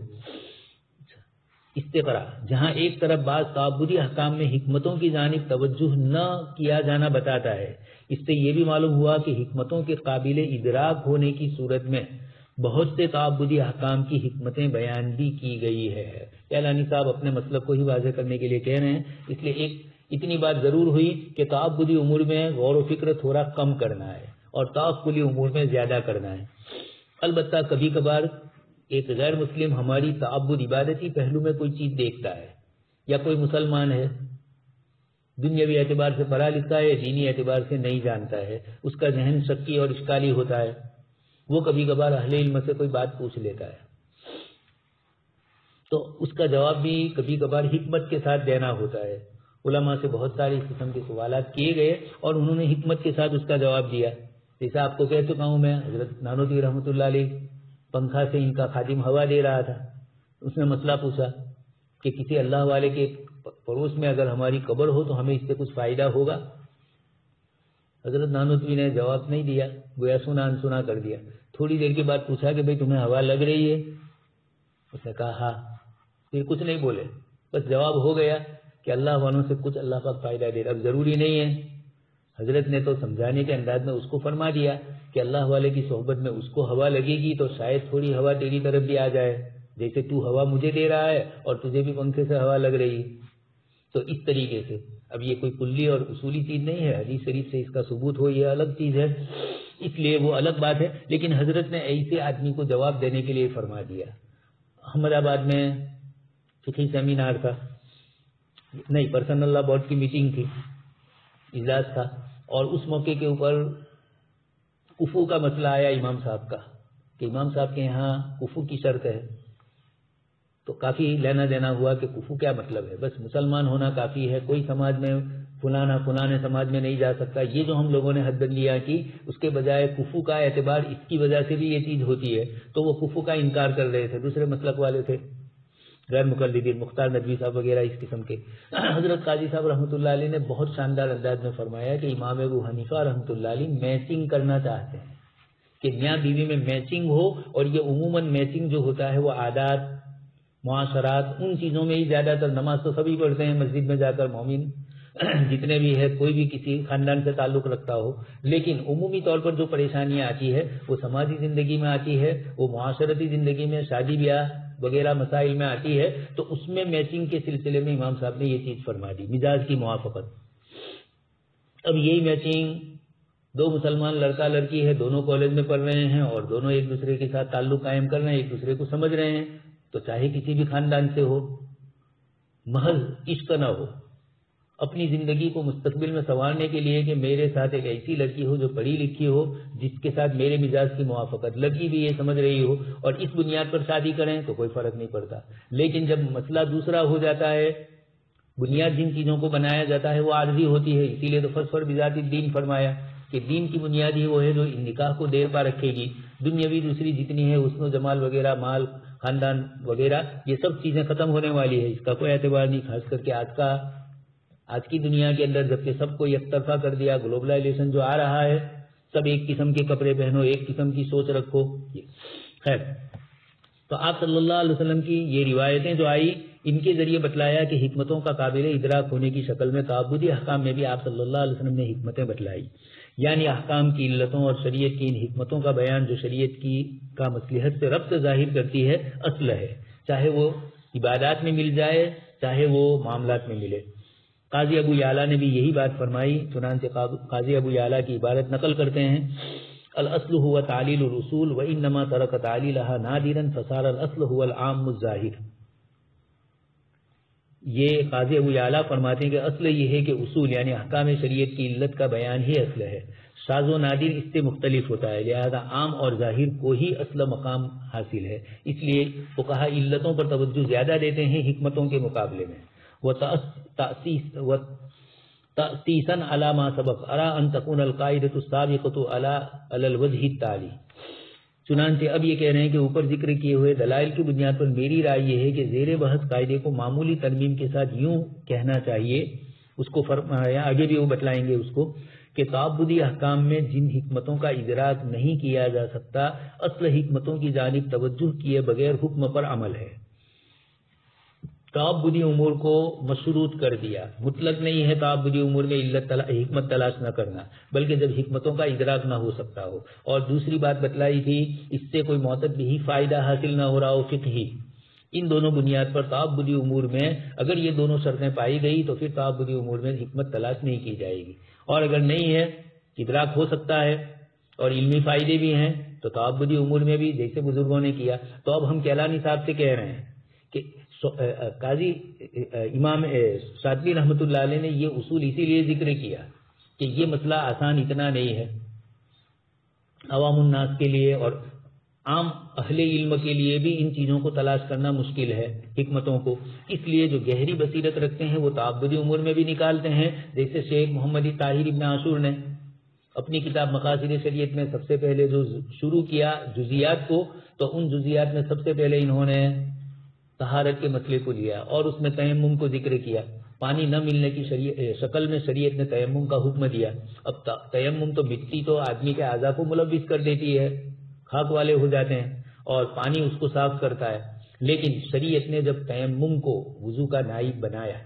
استقرا، جہاں ایک طرف بعض تعبدی احکام میں حکمتوں کی جانب توجہ نہ کیا جانا بتاتا ہے، اس سے یہ بھی معلوم ہوا کہ حکمتوں کے قابل ادراک ہونے کی صورت میں بہت سے تعبدی احکام کی حکمتیں بیان بھی کی گئی ہے۔ کیلانی صاحب اپنے مطلب کو ہی واضح کرنے کے لیے کہہ رہے ہیں، اس لیے ایک اتنی بات ضرور ہوئی کہ تعبدی امور میں غور و فکر تھوڑا کم کرنا ہے اور تعقلی امور میں زیادہ کرنا ہے۔ البتہ کبھی کبھار ایک غیر مسلم ہماری تعبد عبادتی پہلو میں کوئی چیز دیکھتا ہے، یا کوئی مسلمان ہے دنیاوی اعتبار سے پڑھا لکھا ہے، دینی اعتبار سے نہیں جانتا ہے، اس کا ذہن شکی اور اشکالی ہوتا ہے، وہ کبھی کبھار اہل علم سے کوئی بات پوچھ لیتا ہے، تو اس کا جواب بھی کبھی کبھار حکمت کے ساتھ دینا ہوتا ہے۔ علماء سے بہت سارے اس قسم کے سوالات کیے گئے اور انہوں نے حکمت کے ساتھ اس کا جواب دیا۔ جیسا آپ کو کہہ چکا ہوں میں، حضرت نانوتوی رحمۃ اللہ علیہ پنکھا سے ان کا خادم ہوا دے رہا تھا، اس نے مسئلہ پوچھا کہ کسی اللہ والے کے پڑوس میں اگر ہماری قبر ہو تو ہمیں اس سے کچھ فائدہ ہوگا؟ حضرت نانوتوی نے جواب نہیں دیا، گویا سنا انسنا کر دیا۔ تھوڑی دیر کے بعد پوچھا کہ بھئی تمہیں ہوا لگ رہی ہے؟ اس نے کہا ہاں، پھر کچھ نہیں بولے، بس جواب ہو گیا کہ اللہ والوں سے کچھ اللہ کا فائدہ دے رہا۔ اب ضروری نہیں ہے، حضرت نے تو سمجھانے کے انداز میں اس کو فرما دیا کہ اللہ والے کی صحبت میں اس کو ہوا لگے گی تو شاید تھوڑی ہوا تیری طرف بھی آ جائے، جیسے تو ہوا مجھے دے رہا ہے اور تجھے بھی پنکھے سے ہوا لگ رہی۔ تو اس طریقے سے اب یہ کوئی کلی اور اصولی چیز نہیں ہے، حدیث شریف سے اس کا ثبوت ہو یہ الگ چیز ہے، اس لیے وہ الگ بات ہے، لیکن حضرت نے ایسے آدمی کو جواب دینے کے لیے فرما دیا۔ احمد آباد میں فقہی سیمینار تھا، نہیں پرسنل لا بورڈ کی میٹنگ تھی، اجلاس تھا، اور اس موقع کے اوپر کفو کا مسئلہ آیا امام صاحب کا کہ امام صاحب کے یہاں کفو کی شرط ہے، تو کافی لینا دینا ہوا کہ کفو کیا مطلب ہے، بس مسلمان ہونا کافی ہے، کوئی سماج میں فلانے سماج میں نہیں جا سکتا، یہ جو ہم لوگوں نے حد بندیاں کی اس کے بجائے کفو کا اعتبار اس کی وجہ سے بھی یہ چیز ہوتی ہے، تو وہ کفو کا انکار کر رہے تھے، دوسرے مسلک والے تھے غیر مقلدین، مختار ندوی صاحب وغیرہ اس قسم کے۔ حضرت قاضی صاحب رحمۃ اللہ علیہ نے بہت شاندار انداز میں فرمایا کہ امام ابو حنیفہ رحمۃ اللہ علیہ میچنگ کرنا چاہتے ہیں کہ میاں بیوی میں میچنگ ہو، اور یہ عموماً میچنگ جو ہوتا ہے وہ عادات، معاشرات، ان چیزوں میں ہی زیادہ تر، نماز تو سبھی پڑھتے ہیں مسجد میں جا کر مومن جتنے بھی ہے، کوئی بھی کسی خاندان سے تعلق رکھتا ہو، لیکن عمومی طور پر جو پریشانیاں آتی ہے وہ سماجی زندگی میں آتی ہے، وہ معاشرتی زندگی میں، شادی بیاہ وغیرہ مسائل میں آتی ہے، تو اس میں میچنگ کے سلسلے میں امام صاحب نے یہ چیز فرما دی، مزاج کی موافقت۔ اب یہی میچنگ، دو مسلمان لڑکا لڑکی ہے، دونوں کالج میں پڑھ رہے ہیں اور دونوں ایک دوسرے کے ساتھ تعلق قائم کر رہے ہیں، ایک دوسرے کو سمجھ رہے ہیں، تو چاہے کسی بھی خاندان سے ہو، محض عشق نہ ہو، اپنی زندگی کو مستقبل میں سنوارنے کے لیے کہ میرے ساتھ ایک ایسی لڑکی ہو جو پڑھی لکھی ہو، جس کے ساتھ میرے مزاج کی موافقت، لڑکی بھی یہ سمجھ رہی ہو، اور اس بنیاد پر شادی کریں تو کوئی فرق نہیں پڑتا۔ لیکن جب مسئلہ دوسرا ہو جاتا ہے، بنیاد جن چیزوں کو بنایا جاتا ہے وہ عارضی ہوتی ہے، اسی لیے تو فَاظْفَرْ بِذَاتِ الدِّین فرمایا کہ دین کی بنیاد ہی وہ ہے جو نکاح کو دیر پا رکھے گی، دنیاوی دوسری جتنی ہے حسن و جمال وغیرہ، مال خاندان وغیرہ، یہ سب چیزیں ختم ہونے والی ہے، اس کا کوئی اعتبار نہیں، خاص کر کے آج کی دنیا کے اندر جبکہ سب کو یک طرفہ کر دیا، گلوبلائزیشن جو آ رہا ہے، سب ایک قسم کے کپڑے پہنو، ایک قسم کی سوچ رکھو۔ خیر، تو آپ صلی اللہ علیہ وسلم کی یہ روایتیں جو آئی، ان کے ذریعے بتلایا کہ حکمتوں کا قابل ادراک ہونے کی شکل میں تعبدی احکام میں بھی آپ صلی اللہ علیہ وسلم نے حکمتیں بتلائی، یعنی احکام کی علتوں اور شریعت کی ان حکمتوں کا بیان جو شریعت کا مصلحت سے ربط ظاہر کرتی ہے، اصل ہے، چاہے وہ عبادات میں مل جائے چاہے وہ معاملات میں ملے۔ قاضی ابو یعلا نے بھی یہی بات فرمائی، چنانچہ قاضی ابو یعلا کی عبارت نقل کرتے ہیں، الاصل هو تعلیل الرسول وانما ترک تعلیلها نادرا فصار الاصل هو العام الظاہر۔ یہ قاضی ابو یعلا فرماتے ہیں کہ اصل یہ ہے کہ اصول یعنی احکام شریعت کی علت کا بیان ہی اصل ہے، شاذ و نادر اس سے مختلف ہوتا ہے، لہذا عام اور ظاہر کو ہی اصل مقام حاصل ہے، اس لیے فقہا علتوں پر توجہ زیادہ دیتے ہیں حکمتوں کے مقابلے میں۔ تأسیسا علی ما سبق ارى ان تكون القاعدة السابقة على الوجه التالي۔ چنانچہ اب یہ کہہ رہے ہیں کہ اوپر ذکر کیے ہوئے دلائل کی بنیاد پر میری رائے یہ ہے کہ زیر بحث قاعدے کو معمولی ترمیم کے ساتھ یوں کہنا چاہیے، اس کو فرمایا آگے بھی وہ بتلائیں گے اس کو، کہ تعبدی احکام میں جن حکمتوں کا ادراک نہیں کیا جا سکتا اصل حکمتوں کی جانب توجہ کیے بغیر حکم پر عمل ہے۔ تعبدی امور کو مشروط کر دیا، مطلق نہیں ہے تعبدی امور میں حکمت تلاش نہ کرنا، بلکہ جب حکمتوں کا ادراک نہ ہو سکتا ہو۔ اور دوسری بات بتلائی تھی، اس سے کوئی معتبر بھی فائدہ حاصل نہ ہو رہا ہو فقہی، ان دونوں بنیاد پر تعبدی امور میں اگر یہ دونوں شرطیں پائی گئی تو پھر تعبدی امور میں حکمت تلاش نہیں کی جائے گی، اور اگر نہیں ہے ادراک ہو سکتا ہے اور علمی فائدے بھی ہیں تو تعبدی امور میں بھی جیسے بزرگوں نے کیا۔ تو اب ہم کیلانی صاحب سے کہہ رہے ہیں کہ قاضی امام شاطبی رحمۃ اللہ علیہ نے یہ اصول اسی لیے ذکر کیا کہ یہ مسئلہ آسان اتنا نہیں ہے، عوام الناس کے لیے اور عام اہل علم کے لیے بھی ان چیزوں کو تلاش کرنا مشکل ہے حکمتوں کو، اس لیے جو گہری بصیرت رکھتے ہیں وہ تعبدی امور میں بھی نکالتے ہیں، جیسے شیخ محمد طاہر ابن عاشور نے اپنی کتاب مقاصد شریعت میں سب سے پہلے جو شروع کیا جزیات کو، تو ان جزیات میں سب سے پہلے انہوں نے طہارت کے مسئلے کو لیا اور اس میں تیمم کو ذکر کیا، پانی نہ ملنے کی شکل میں شریعت نے تیمم کا حکم دیا۔ اب تیمم تو مٹی تو آدمی کے اعضاء کو ملوث کر دیتی ہے، خاک والے ہو جاتے ہیں، اور پانی اس کو صاف کرتا ہے، لیکن شریعت نے جب تیمم کو وضو کا نائب بنایا،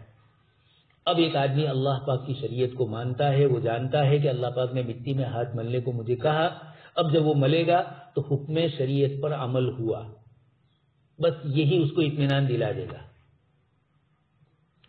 اب ایک آدمی اللہ پاک کی شریعت کو مانتا ہے، وہ جانتا ہے کہ اللہ پاک نے مٹی میں ہاتھ ملنے کو مجھے کہا، اب جب وہ ملے گا تو حکم شریعت پر عمل ہوا، بس یہی اس کو اطمینان دلا دے گا۔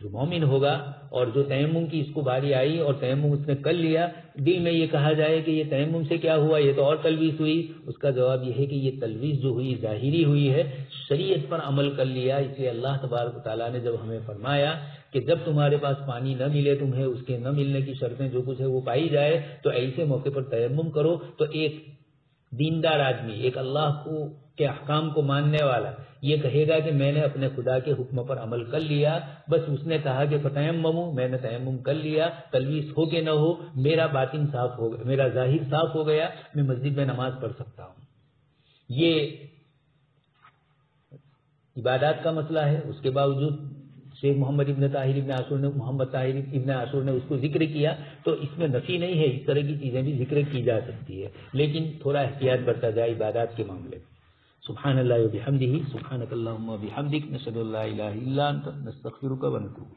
جو مومن ہوگا اور جو تیمم کی اس کو باری آئی اور تیمم اس نے کر لیا، دل میں یہ کہا جائے کہ یہ تیمم سے کیا ہوا، یہ تو اور تلویث ہوئی، اس کا جواب یہ ہے کہ یہ تلویث جو ہوئی ظاہری ہوئی ہے، شریعت پر عمل کر لیا۔ اس لیے اللہ تبارک و تعالیٰ نے جب ہمیں فرمایا کہ جب تمہارے پاس پانی نہ ملے، تمہیں اس کے نہ ملنے کی شرطیں جو کچھ ہے وہ پائی جائے، تو ایسے موقع پر تیمم کرو، تو ایک دیندار آدمی، ایک اللہ کے احکام کو ماننے والا یہ کہے گا کہ میں نے اپنے خدا کے حکم پر عمل کر لیا، بس اس نے کہا کہ فتیمموا، میں نے تیمم کر لیا، تلویث ہو کہ نہ ہو، میرا باطن صاف ہو گیا، میرا ظاہر صاف ہو گیا، میں مسجد میں نماز پڑھ سکتا ہوں۔ یہ عبادات کا مسئلہ ہے، اس کے باوجود شیخ محمد ابن طاہر ابن عاشور نے محمد طاہر ابن عاشور نے اس کو ذکر کیا، تو اس میں نفی نہیں ہے، اس طرح کی چیزیں بھی ذکر کی جا سکتی ہے، لیکن تھوڑا احتیاط برتا جائے عبادات کے معاملے میں۔ سبحان اللہ و بحمدہ، سبحانک اللہم و بحمدک، نشہد ان لا الہ الا انت، نستغفرک و نتوب۔